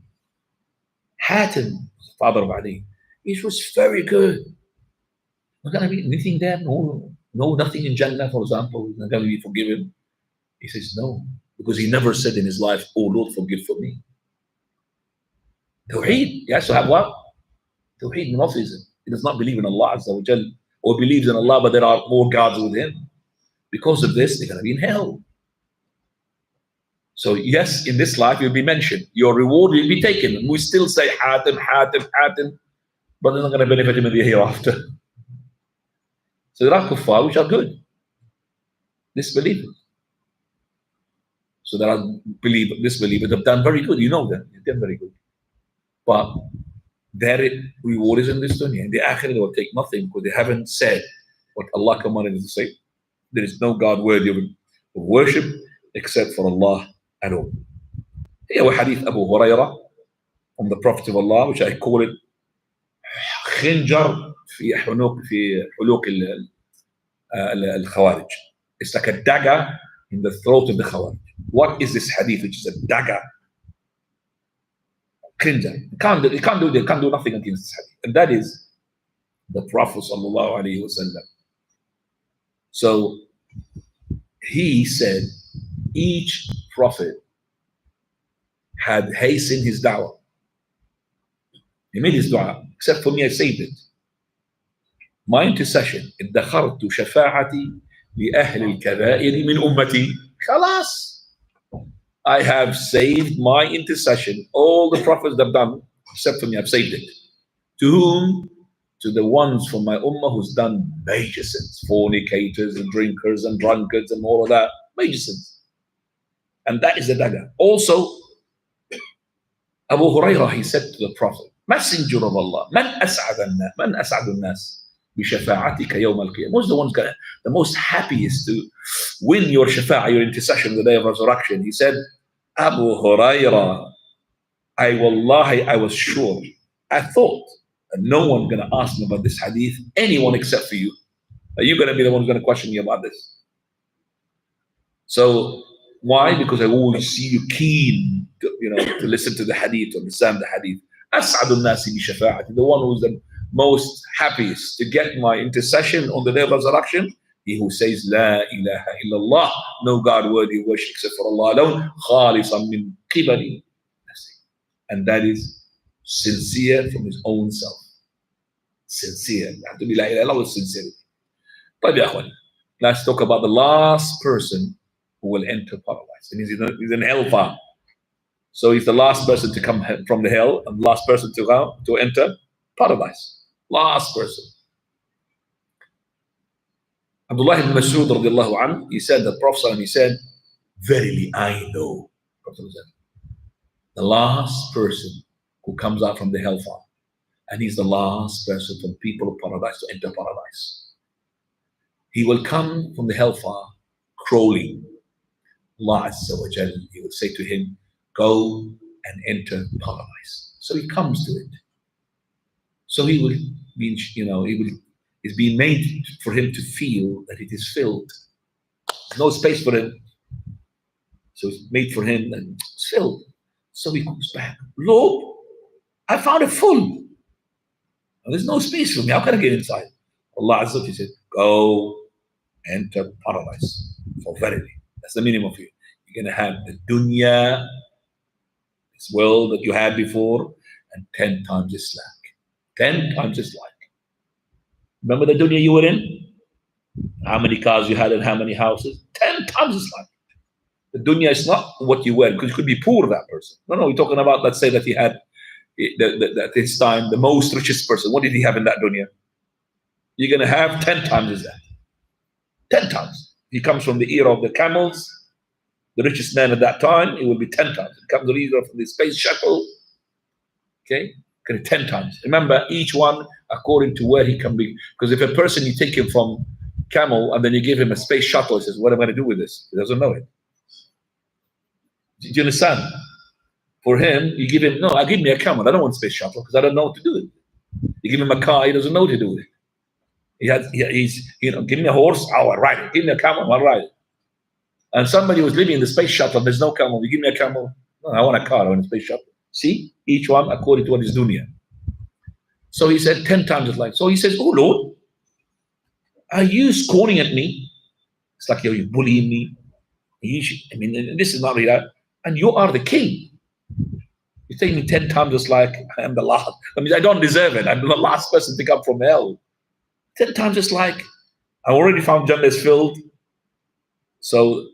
Hatim, father of Ali, he was very good. Not going to be anything there? No, nothing in Jannah, for example. Not going to be forgiven. He says, no, because he never said in his life, oh Lord, forgive for me. Tawheed, he has to have what? Tawheed, monotheism. He does not believe in Allah Azza wa Jal, or believes in Allah, but there are more gods with him. Because of this, they're going to be in hell. So yes, in this life you'll be mentioned. Your reward will be taken. And we still say Hatim, Hatim, Hatim, but it's not going to benefit him in the hereafter. So there are kuffar which are good, disbelievers. So there are disbelievers that have done very good. You know them, they've done very good. But their reward is in this dunya. In the akhirah, they will take nothing because they haven't said what Allah commanded them to say. There is no God worthy of worship except for Allah alone. Here we hadith Abu Hurairah from the Prophet of Allah, which I call it خنجر في حلوق الخوارج. It's like a dagger in the throat of the Khawarij. What is this hadith which is a dagger? Khrinjar. They can't do nothing against this hadith. And that is the Prophet sallallahu alaihi wasallam. So he said each prophet had hastened his da'wah. He made his dua, except for me, I saved it. My intercession, ادخرت شفاعتي لأهل الكبائر من أمتي. خلاص. I have saved my intercession. All the prophets have done, except for me, I've saved it. To whom? To the ones from my ummah who's done major sins, fornicators and drinkers and drunkards and all of that, major sins. And that is the dagger. Also, Abu Hurairah, he said to the Prophet, Messenger of Allah, Man as'adu nas بشفاعتك يوم القيامة. Who's the one's gonna, the most happiest to win your shafa'ah, your intercession on the day of resurrection? He said, Abu Hurairah, I was sure, I thought that no one's gonna ask me about this hadith, anyone except for you. Are you gonna be the one who's gonna question me about this? So why? Because I always see you keen to listen to the hadith, to understand the hadith. As'adu nasi bi shafa'ati, the one who's the most happiest to get my intercession on the day of resurrection, he who says La ilaha illallah, no God worthy of worship except for Allah alone, khalisan min qibali nafsi. And that is sincere from his own self. Sincere. You have to be la ilaha illallah with sincerity. But let's talk about the last person who will enter paradise. And he's in hellfire. So he's the last person to come from the hell and the last person to enter paradise. Last person. Abdullah ibn Mas'ud radiallahu anhu, he said, the Prophet, he said, verily I know, the last person who comes out from the hellfire, and he's the last person from people of paradise to enter paradise. He will come from the hellfire crawling. Allah Azza wa Jal, he will say to him, go and enter paradise. So he comes to it. So he will be, it's being made for him to feel that it is filled. There's no space for him. So it's made for him and it's filled. So he goes back. Lord, I found it full. There's no space for me. How can I get inside? Allah Azza wa Jalla said, go enter paradise. For verily. That's the meaning of it. You're going to have the dunya, this world that you had before, and 10 times its like. 10 times its like. Remember the dunya you were in? How many cars you had and how many houses? 10 times its like. The dunya is not what you were, because you could be poor, that person. No, we're talking about, let's say that he had, at this time, the most richest person. What did he have in that dunya? You're going to have 10 times as that. 10 times. He comes from the era of the camels, the richest man at that time, it will be 10 times. It comes the leader from the space shuttle, okay? 10 times. Remember, each one according to where he can be. Because if a person, you take him from camel and then you give him a space shuttle, he says, what am I going to do with this? He doesn't know it. Do you understand? For him, you give him, no, give me a camel. I don't want space shuttle because I don't know what to do with it. You give him a car, he doesn't know what to do with it. He's, give me a horse, I'll ride it. Give me a camel, I'll ride it. And somebody who's living in the space shuttle, there's no camel. You give me a camel, no, I want a car, I want a space shuttle. See, each one according to what is dunya. So he said 10 times his life. So he says, oh Lord, are you scorning at me? It's like you're bullying me. This is not really that. And you are the king. You take me 10 times as like I am the last. I don't deserve it. I'm the last person to come from hell. 10 times it's like I already found Jannah is filled. So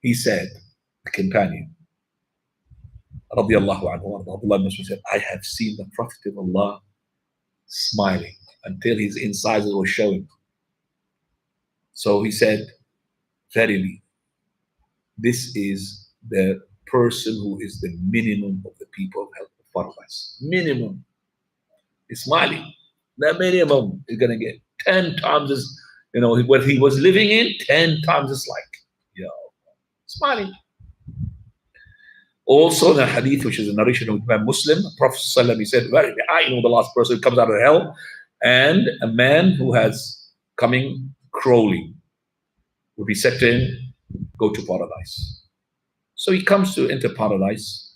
he said, the companion, radiallahu anhu, Abdullah said, I have seen the Prophet of Allah smiling until his incisors were showing. So he said, verily, this is the person who is the minimum of the people of paradise. Minimum. He's smiling. The minimum is going to get 10 times as, what he was living in, 10 times as like. Smiling. Also, the hadith, which is a narration of Imam Muslim, Prophet ﷺ, he said, I know the last person who comes out of hell, and a man who has coming crawling will be said to him, go to paradise. So he comes to enter paradise,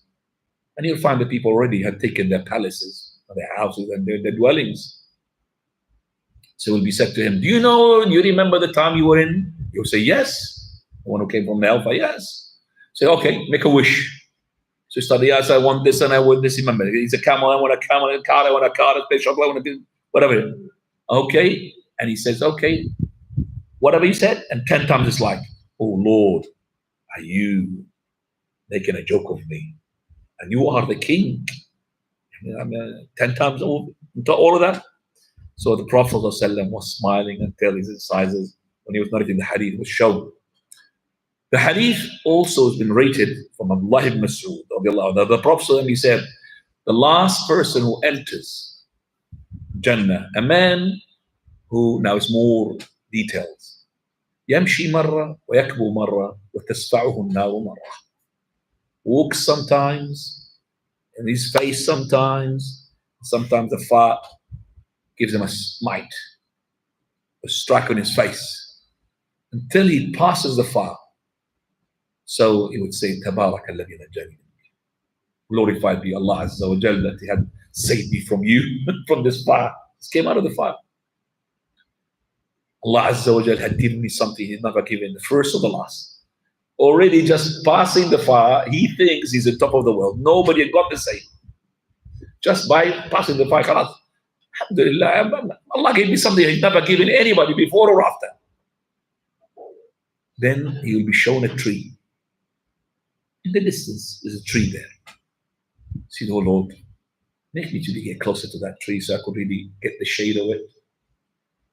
and he'll find that people already have taken their palaces, their houses, and their dwellings. So it will be said to him, do you remember the time you were in? He'll say, yes. The one who came from the hellfire, yes. Say, okay, make a wish. So he started, yes, I want this and I want this. Remember, he's a camel, I want a camel, a car, I want a car, a space shuttle, I want to do whatever. Okay. And he says, okay, whatever he said, and 10 times it's like, oh Lord, are you making a joke of me? And you are the king. 10 times all of that. So the Prophet ﷺ was smiling until his incisors, when he was narrating the hadith, was shown. The hadith also has been rated from Abdullah ibn Mas'ud. The Prophet ﷺ, he said, the last person who enters Jannah, a man who, now it's more details, يمشي مرة ويكبو مرة وتسفعه النار مرة. Walks sometimes, in his face sometimes the fire gives him a smite, a strike on his face, until he passes the fire. So he would say, Tabarak alladhi najani. Glorified be Allah Azza wa Jalla that he had saved me from you, from this fire. This came out of the fire. Allah Azza wa Jalla had given me something he's never given, the first or the last. Already just passing the fire, he thinks he's on top of the world. Nobody had got the same. Just by passing the fire, alhamdulillah, Allah gave me something he's never given anybody before or after. Then he will be shown a tree. In the distance, there's a tree there. See, oh Lord, make me to get closer to that tree so I could really get the shade of it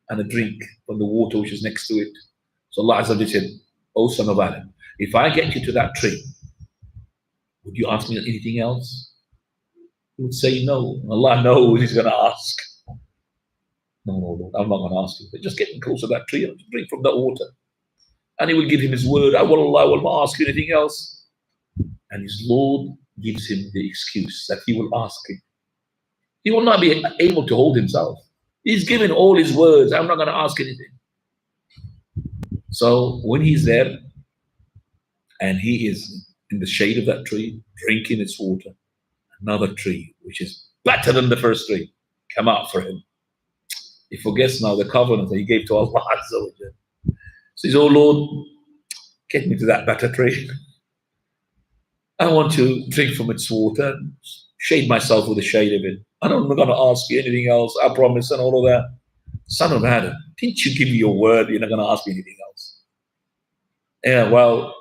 and a drink from the water which is next to it. So Allah Azza wa Jalla said, oh son of Adam, if I get you to that tree, would you ask me anything else? He would say no. Allah knows he's going to ask. No, Lord, I'm not going to ask you. But just get me closer to that tree and drink from that water. And he will give him his word. I will not ask you anything else. And his Lord gives him the excuse that he will ask him. He will not be able to hold himself. He's given all his words. I'm not going to ask anything. So when he's there and he is in the shade of that tree, drinking its water. Another tree, which is better than the first tree, come out for him. He forgets now the covenant that he gave to Allah Azza wa Jalla. Says, oh Lord, get me to that better tree. I want to drink from its water, shade myself with the shade of it. I'm not going to ask you anything else, I promise, and all of that. Son of Adam, didn't you give me your word? You're not going to ask me anything else. Yeah, well,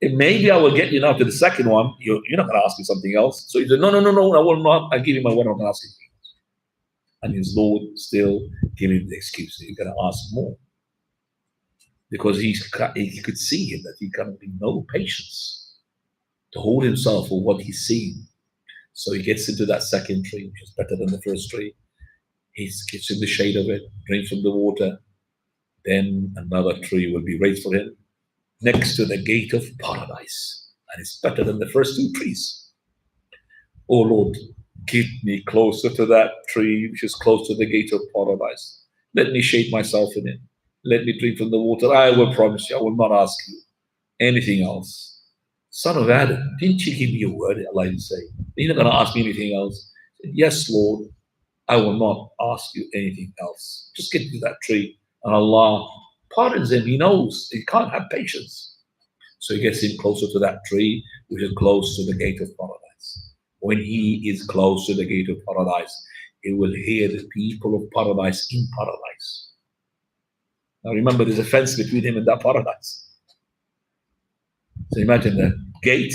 maybe I will get you now to the second one. You're not going to ask me something else. So he said, no, I will not. I give you my word, I'm not going to ask anything else. And his Lord still giving him the excuse that you're going to ask more. Because he could see him that he can be no patience to hold himself for what he's seen. So he gets into that second tree, which is better than the first tree. He gets in the shade of it, drinks from the water. Then another tree will be raised for him next to the gate of paradise. And it's better than the first two trees. Oh Lord, get me closer to that tree, which is close to the gate of paradise. Let me shade myself in it. Let me drink from the water. I will promise you, I will not ask you anything else. Son of Adam, didn't you give me your word? Allah is saying, you're not going to ask me anything else. Yes, Lord, I will not ask you anything else. Just get to that tree. And Allah pardons him. He knows he can't have patience. So he gets him closer to that tree, which is close to the gate of paradise. When he is close to the gate of paradise, he will hear the people of paradise in paradise. Now remember, there's a fence between him and that paradise. So imagine the gate,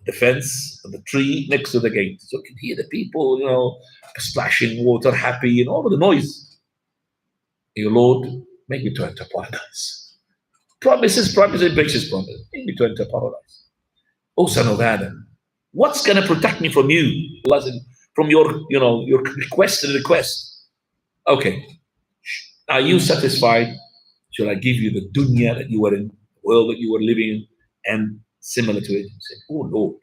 the fence, and the tree next to the gate. So you can hear the people, splashing water, happy, and all of the noise. Your Lord, make me to enter paradise. Promises, gracious promise. Make me to enter paradise. Oh, son of Adam, what's going to protect me from you? From your request and request. Okay. Are you satisfied? Shall I give you the dunya that you were in, the world that you were living in, and similar to it? He said, oh Lord,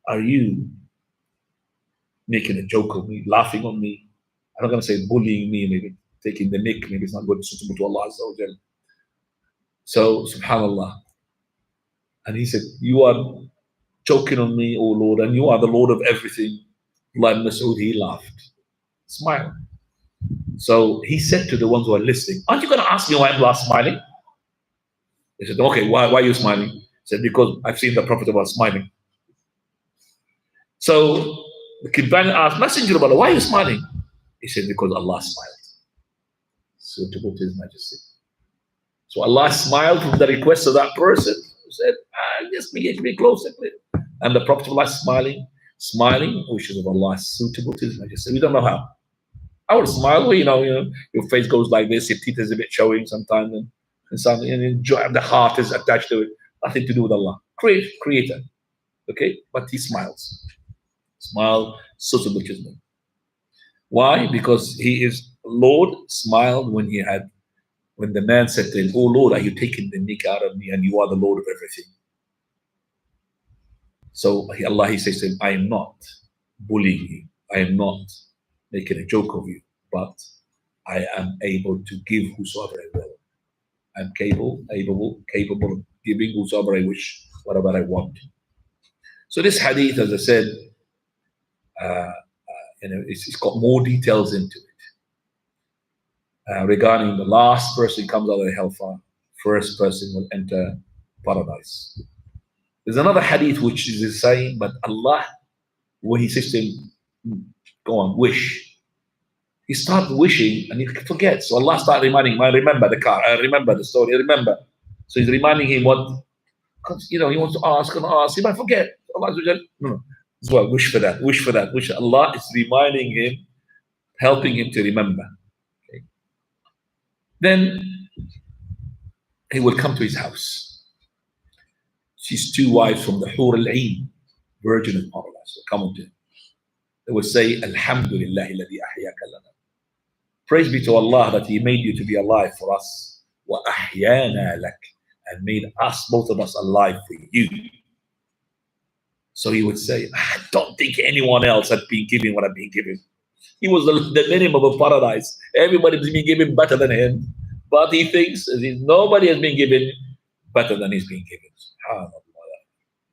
are you making a joke of me, laughing on me? I'm not going to say bullying me, maybe taking the mick, maybe it's not good, suitable to Allah Azza wa Jal. So, subhanallah. And he said, you are joking on me, oh Lord, and you are the Lord of everything. Allah ibn Mas'ud, he laughed, smiled. So he said to the ones who are listening, aren't you going to ask me why I'm smiling? They said, okay, why are you smiling? He said, because I've seen the Prophet about smiling. So the companion asked, Messenger of Allah, why are you smiling? He said, because Allah smiled. Suitable to His Majesty. So Allah smiled from the request of that person who said, just get me closer. And the Prophet of Allah smiling, wishes of Allah suitable to His Majesty. We don't know how. I would smile, your face goes like this, your teeth is a bit showing sometimes, and something, and the heart is attached to it. Nothing to do with Allah. Creator. Okay? But He smiles. Smile suitable to His name. Why? Because He is Lord. Smiled when the man said to him, oh Lord, are you taking the nick out of me, and you are the Lord of everything? So Allah, He says to him, I am not bullying you. I am not making a joke of you, but I am able to give whosoever I will. I'm capable of giving whosoever I wish, whatever I want. So this hadith, as I said, it's got more details into it. Regarding the last person comes out of the hellfire, first person will enter paradise. There's another hadith which is the same, but Allah, when He says to him, go on, wish. He starts wishing and he forgets. So Allah starts reminding him, I remember the car, I remember the story, I remember. So He's reminding him because he wants to ask and ask, he might forget. Allah says, no. So wish for that. Allah is reminding him, helping him to remember. Okay. Then he will come to his house. His two wives from the Hur al-Ain, virgin of paradise, will come to him. They will say, Alhamdulillah alladhi ahyaka lana. Praise be to Allah that He made you to be alive for us. Wa ahyana lak, and made us, both of us, alive for you. So he would say, I don't think anyone else had been given what I've been given. He was the minimum of paradise. Everybody's been given better than him. But he thinks nobody has been given better than he's being given. Subhanallah.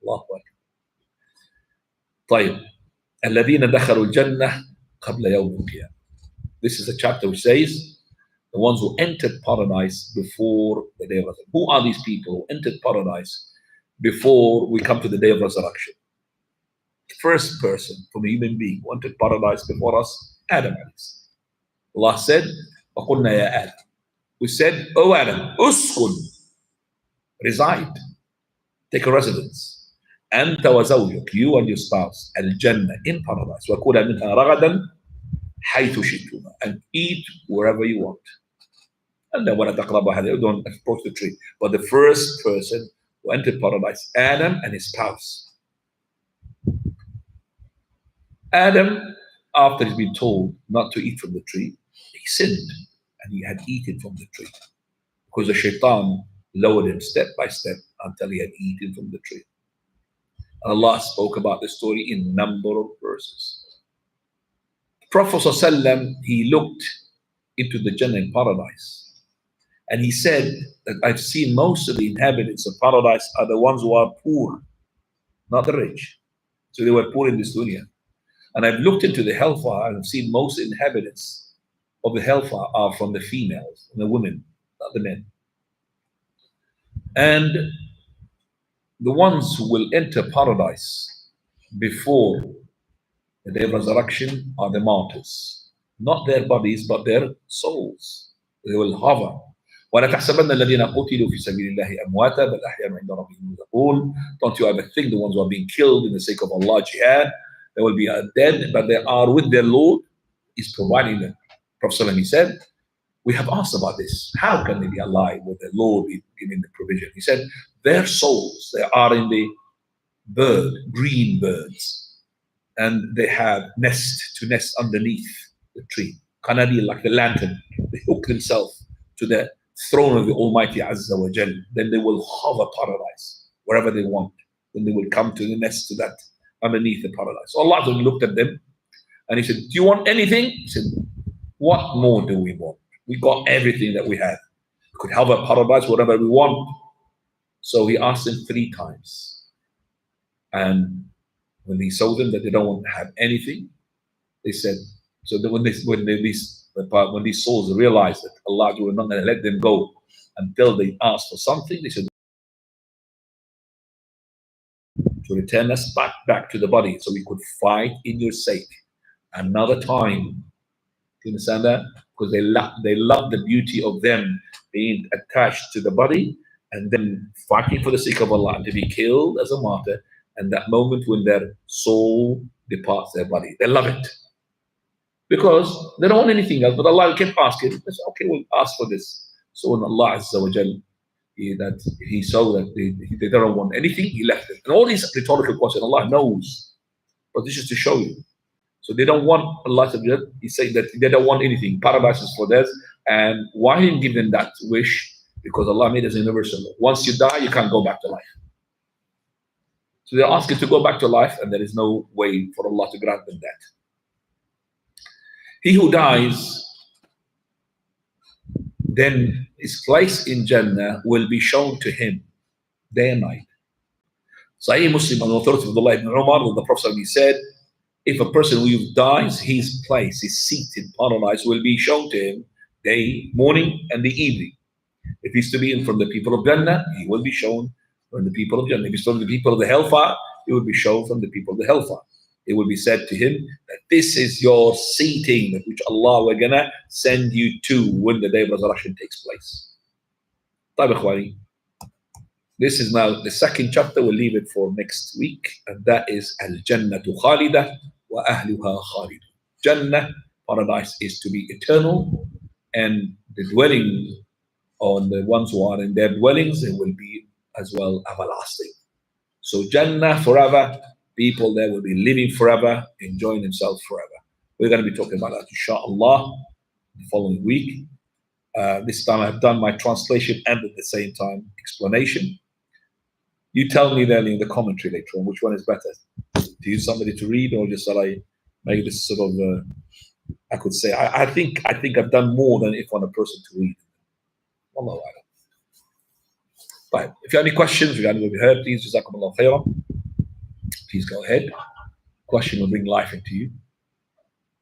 Allahu Akbar. طيب. الذين دخلوا الجنة قبل يوم القيامة. This is a chapter which says the ones who entered paradise before the day of resurrection. Who are these people who entered paradise before we come to the day of resurrection? The first person from a human being who entered paradise before us, Adam. Allah said, وَقُلْنَا يَا Adam. We said, "Oh Adam, uskun, reside, take a residence. أنت وزوجك, you and your spouse, الجنة, in paradise. وَكُلَا مِنْهَا رَغَدًا حَيْثُ شِئْتُمَا, and eat wherever you want. And then وَلَا تَقْرَبَا هَذِهِ, don't approach the tree." But the first person who entered paradise, Adam and his spouse. Adam, after he's been told not to eat from the tree, he sinned and he had eaten from the tree. Because the shaitan lowered him step by step until he had eaten from the tree. And Allah spoke about the story in a number of verses. Prophet ﷺ, he looked into the Jannah in paradise. And he said that I've seen most of the inhabitants of paradise are the ones who are poor, not the rich. So they were poor in this dunya. And I've looked into the hellfire and I've seen most inhabitants of the hellfire are from the females, the women, not the men. And the ones who will enter paradise before the day of resurrection are the martyrs. Not their bodies, but their souls. They will hover. وَلَا تَحْسَبَنَّ الَّذِينَ قُتِلُوا فِي سَبِيلِ اللَّهِ أَمْوَاتًا بَلْ أَحْيَاءٌ عِندَ رَبِّهِمْ يُرْزَقُونَ. Don't you ever think the ones who are being killed in the sake of Allah, jihad, they will be dead, but they are with their Lord, is providing them. Prophet ﷺ, he said, we have asked about this. How can they be alive with their Lord giving the provision? He said, their souls, they are in the green birds, and they have nest underneath the tree. Qanadil, like the lantern, they hook themselves to the throne of the Almighty Azza wa Jal. Then they will hover paradise wherever they want. Then they will come to the nest to that underneath the paradise. So Allah looked at them and he said, do you want anything? He said, what more do we want? We got everything that we had. We could have a paradise, whatever we want. So he asked them 3 times. And when he saw them that they don't want to have anything, they said, so that when these souls realized that Allah was not going to let them go until they asked for something, they said, to return us back to the body so we could fight in your sake another time. Do you understand that? Because they love the beauty of them being attached to the body and then fighting for the sake of Allah and to be killed as a martyr, and that moment when their soul departs their body. They love it. Because they don't want anything else, but Allah kept asking. They said, okay, we'll ask for this. So when Allah Azza wa Jal, he saw that they don't want anything, he left it. And all these rhetorical questions, Allah knows. But this is to show you. So they don't want Allah Azza wa Jal, he said that they don't want anything. Paradise is for theirs. And why he didn't give them that wish? Because Allah made us universal. Once you die, you can't go back to life. So they're asking to go back to life, and there is no way for Allah to grant them that. He who dies, then his place in Jannah will be shown to him day and night. Sahih Muslim, on the authority of Abdullah ibn Umar, the Prophet said, if a person who dies, his place, his seat in paradise will be shown to him day, morning, and the evening. If he's to be in from the people of Jannah, he will be shown from the people of Jannah. If he's from the people of the hellfire, he will be shown from the people of the hellfire. It will be said to him that this is your seating which Allah we're gonna send you to when the day of resurrection takes place. This is now the second chapter. We'll leave it for next week, and that is Al-Jannatu Khalidah wa Ahluha Khalid. Jannah, paradise, is to be eternal, and the dwelling on the ones who are in their dwellings, they will be as well everlasting. So Jannah forever. People there will be living forever, enjoying themselves forever. We're going to be talking about that, inshallah, the following week. This time I've done my translation and at the same time explanation. You tell me then in the commentary later on which one is better. Do you somebody to read, or just shall I make this sort of? I could say I think I've done more than if on a person to read. Wallahu a'lam. Right. If you have any questions regarding what we heard, please, Jazakumullah khairan. Please go ahead. Question will bring life into you.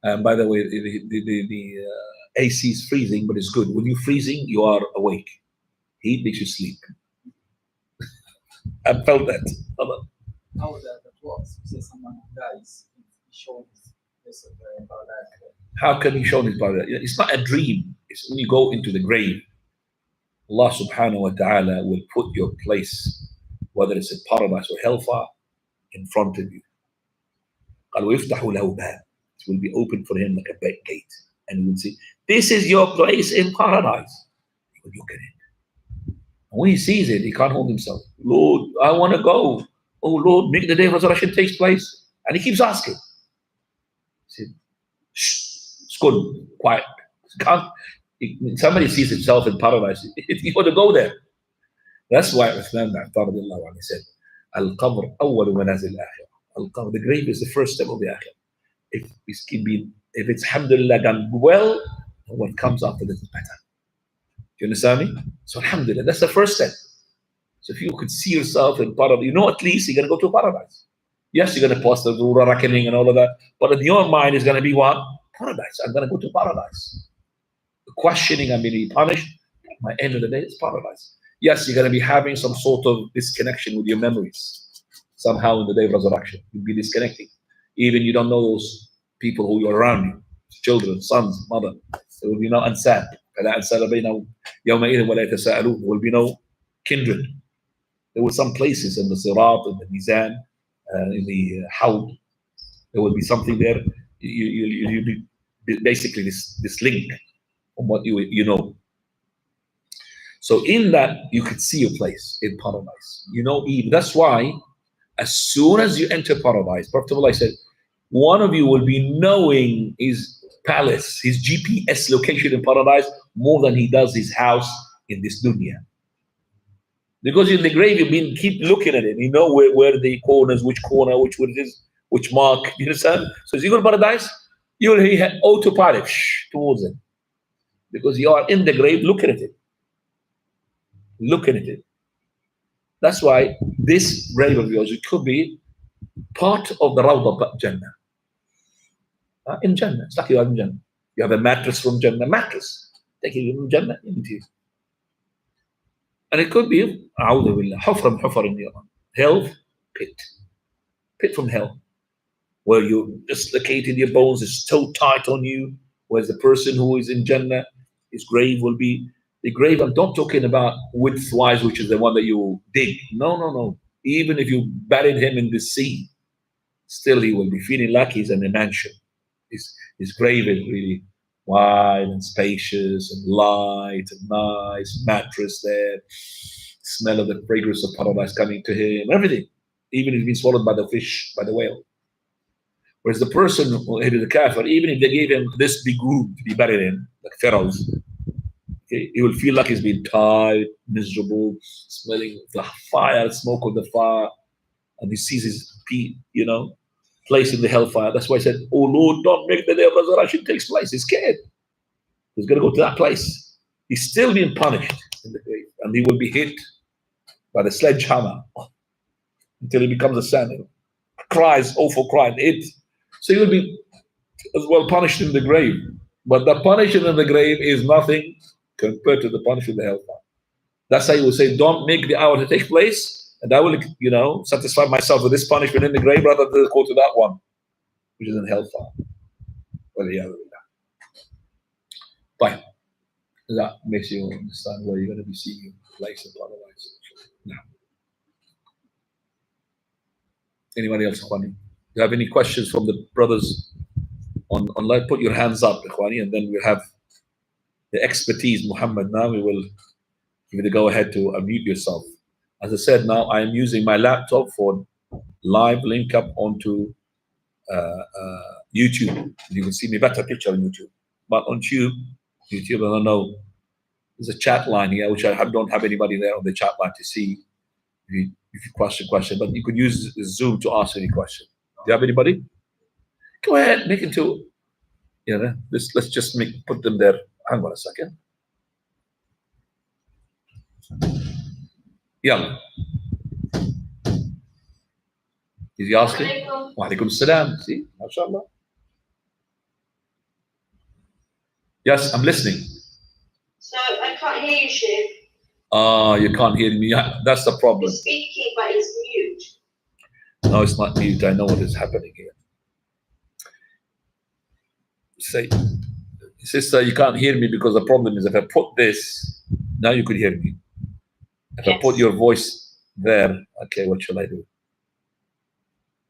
And by the way, the AC is freezing, but it's good. When you're freezing, you are awake. Heat makes you sleep. I felt that. How that works? Say someone dies, he shows this paradise. How can you show this paradise? It's not a dream. It's when you go into the grave, Allah subhanahu wa ta'ala will put your place, whether it's in paradise or hellfire, in front of you. قال ويفتح له باب. It will be open for him like a big gate. And he will say, this is your place in paradise. He will look at it. And when he sees it, he can't hold himself. Lord, I want to go. Oh Lord, make the day of resurrection takes place. And he keeps asking. He said, shh, it's good, quiet. Somebody sees himself in paradise, you want to go there. That's why Uthman said, Al-Qabr awwal manazil akhirah. The grave is the first step of the akhirah. If it's alhamdulillah done well, what comes after this is better. Do you understand me? So alhamdulillah, that's the first step. So if you could see yourself in paradise, you know at least you're going to go to paradise. Yes, you're going to pass the reckoning and all of that, but in your mind is going to be what? Paradise. I'm going to go to paradise. The questioning, I'm going to be punished. At my end of the day, it's paradise. Yes, you're going to be having some sort of disconnection with your memories. Somehow in the day of resurrection, you'll be disconnecting. Even you don't know those people who are around you, children, sons, mother. There will be no ansab. There will be no kindred. There were some places in the Sirat, in the Mizan, in the Hawd. There will be something there. You'll be basically this link from what you know. So in that, you could see your place in paradise. You know, even that's why as soon as you enter paradise, Prophet Allah said, one of you will be knowing his palace, his GPS location in paradise more than he does his house in this dunya. Because in the grave, you keep looking at it. You know where the corners, which corner, which one it is, which mark. You understand? So as you go to paradise, you will have autopilot towards it. Because you are in the grave looking at it. Looking at it. That's why this grave of yours, it could be part of the Rawdah Jannah. In Jannah. It's like you are in Jannah. You have a mattress from Jannah. Mattress. Taking you from Jannah into you. And it could be, A'udhu Billah, Hufra Hufar in the hell pit. Pit from hell. Where you dislocated your bones, is so tight on you. Whereas the person who is in Jannah, his grave will be, the grave, I'm not talking about width-wise, which is the one that you dig. No. Even if you buried him in the sea, still he will be feeling like he's in a mansion. His grave is really wide and spacious and light and nice, mattress there, smell of the fragrance of paradise coming to him, everything. Even if he's been swallowed by the fish, by the whale. Whereas the person who hated the kafir, even if they gave him this big room to be buried in, like pharaohs, okay, he will feel like he's been tired, miserable, smelling the fire, smoke of the fire, and he sees his place in the hellfire. That's why he said, oh Lord, don't make the day of resurrection takes place. He's scared. He's going to go to that place. He's still being punished in the grave, and he will be hit by the sledgehammer until he becomes a sand. Cries, awful cry, hit. So he will be as well punished in the grave. But the punishment in the grave is nothing compared to the punishment in the hellfire. That's how he will say, don't make the hour to take place, and I will, satisfy myself with this punishment in the grave rather than go to that one, which is in hellfire. Well, yeah. Fine. That makes you understand where you're going to be seeing your place in paradise. Now, anybody else, Ikhwani? Do you have any questions from the brothers online? Put your hands up, Ikhwani, and then we'll have the expertise, Muhammad. Now we will give you the go ahead to unmute yourself. As I said, now I am using my laptop for live link up onto YouTube. You can see me better picture on YouTube. But on YouTube, I don't know. There's a chat line here, which I don't have anybody there on the chat line to see if you question. But you could use Zoom to ask any question. Do you have anybody? Go ahead, make it to. Let's just put them there. Hang on a second. Yalla. Is he asking? Wa alaikum salam. See, mashallah. Yes, I'm listening. So I can't hear you, Sheikh. You can't hear me. That's the problem. You're speaking, but it's mute. No, it's not mute. I know what is happening here. Say, sister, you can't hear me because the problem is if I put this, now you could hear me. If I put your voice there, okay, what shall I do?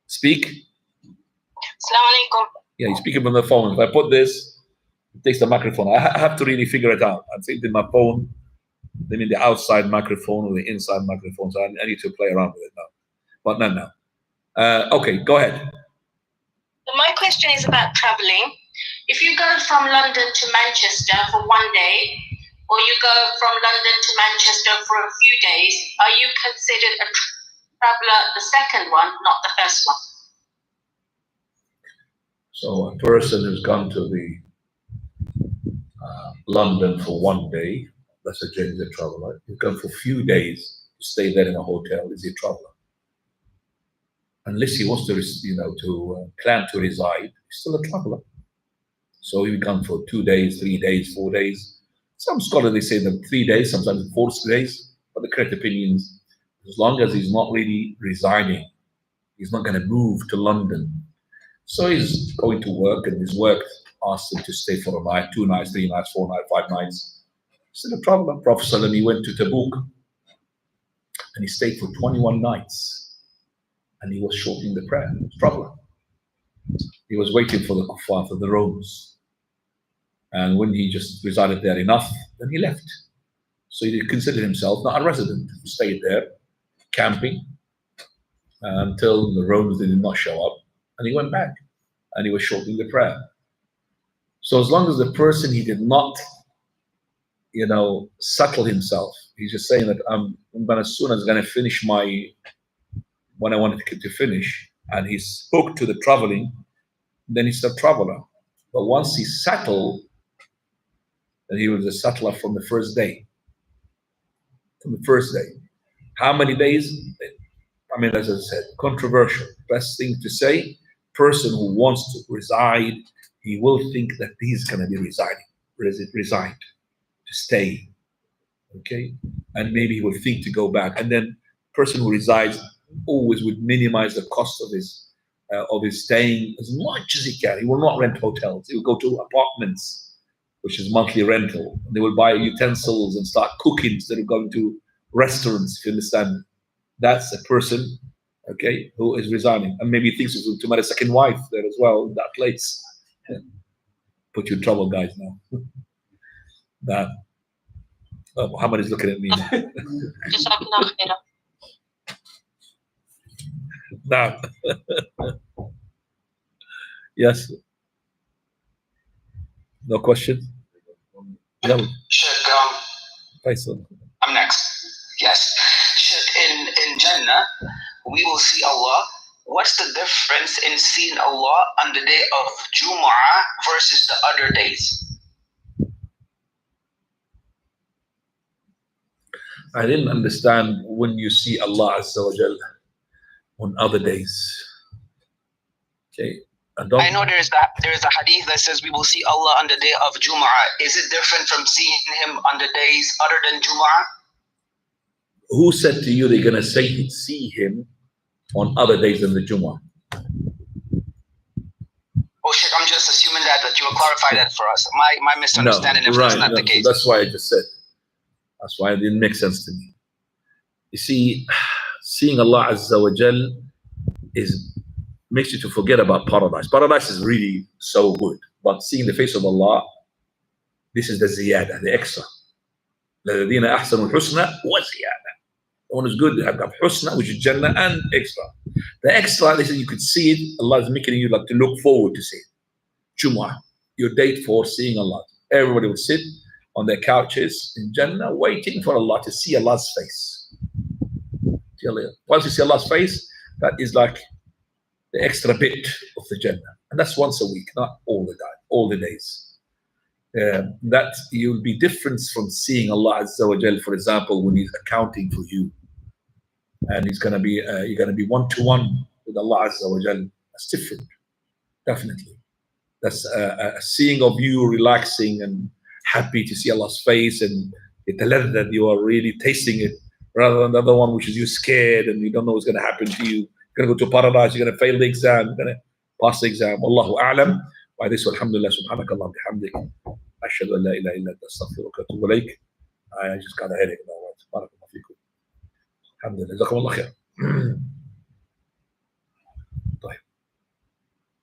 Speak. Assalamu alaikum. Yeah, you're speaking from the phone. If I put this, it takes the microphone. I have to really figure it out. I think in my phone, I mean the outside microphone or the inside microphone. So I need to play around with it now. But not now. Okay, go ahead. So my question is about traveling. If you go from London to Manchester for one day, or you go from London to Manchester for a few days, are you considered a traveler, the second one, not the first one? So a person who's gone to the London for one day, that's a genuine traveler. He's gone for a few days to stay there in a hotel, is a traveler. Unless he wants to, to plan to reside, he's still a traveler. So he gone for 2 days, 3 days, 4 days. Some scholars, they say that 3 days, sometimes 4 days. But the correct opinion is, as long as he's not really residing, he's not going to move to London. So he's going to work, and his work asked him to stay for a night, 2 nights, 3 nights, 4 nights, 5 nights. Still a traveler. Prophet ﷺ, he went to Tabuk, and he stayed for 21 nights. And he was shortening the prayer. Traveler. He was waiting for the kuffar, for the Romans. And when he just resided there enough, then he left. So he considered himself not a resident. He stayed there, camping, until the Romans did not show up. And he went back. And he was shortening the prayer. So as long as the person, he did not, settle himself. He's just saying that I'm going, as soon as I'm going to finish when I wanted to finish, and he's hooked to the traveling, then he's a traveler. But once he's settled, then he was a settler from the first day. From the first day. How many days? I mean, as I said, controversial. Best thing to say, person who wants to reside, he will think that he's going to be reside, to stay. Okay? And maybe he will think to go back. And then person who resides always would minimize the cost of his staying as much as he can. He will not rent hotels. He will go to apartments, which is monthly rental. They will buy utensils and start cooking instead of going to restaurants, if you understand. That's a person, okay, who is resigning. And maybe he thinks of to marry a second wife there as well, in that place. Put you in trouble, guys, now. That. Oh, Muhammad is looking at me now. Now. Yes. No question? No. Sheikh, Faisal. I'm next. Yes. Sheikh, in Jannah, we will see Allah. What's the difference in seeing Allah on the day of Jumu'ah versus the other days? I didn't understand when you see Allah Azza wa Jal on other days. Okay. I know there is a hadith that says we will see Allah on the day of Jumu'ah. Is it different from seeing Him on the days other than Jumu'ah? Who said to you they're going to see Him on other days than the Jumu'ah? Oh, Sheikh, I'm just assuming that you will clarify that for us. My misunderstanding, if that's not the case. That's why I just said. That's why it didn't make sense to me. You see, seeing Allah Azza wa Jal makes you to forget about paradise. Paradise is really so good. But seeing the face of Allah, this is the ziyada, the extra. الَّذِينَ أَحْسَنُوا الْحُسْنَى وَزِيَادَةً. The one who's good, they have husna, which is Jannah, and extra. The extra, they said you could see it. Allah is making you like to look forward to see it. Jumu'ah, your date for seeing Allah. Everybody would sit on their couches in Jannah, waiting for Allah to see Allah's face. Once you see Allah's face, that is like the extra bit of the Jannah. And that's once a week, not all the time, all the days. That you'll be different from seeing Allah Azza wa Jal, for example, when He's accounting for you. and you're going to be one-to-one with Allah Azza wa Jal. That's different, definitely. That's a seeing of you relaxing and happy to see Allah's face, and that you are really tasting it, rather than the other one, which is you scared and you don't know what's going to happen to you. You're going to go to paradise, you're going to fail the exam, you're going to pass the exam. Wallahu a'lam. By this, alhamdulillah, subhanakallah, bihamdik. Ashhadu an la ilaha illa anta astaghfiruka wa atubu ilayk. I just got a headache now. Barakallahu feekum. Alhamdulillah. Jazakumullah khair.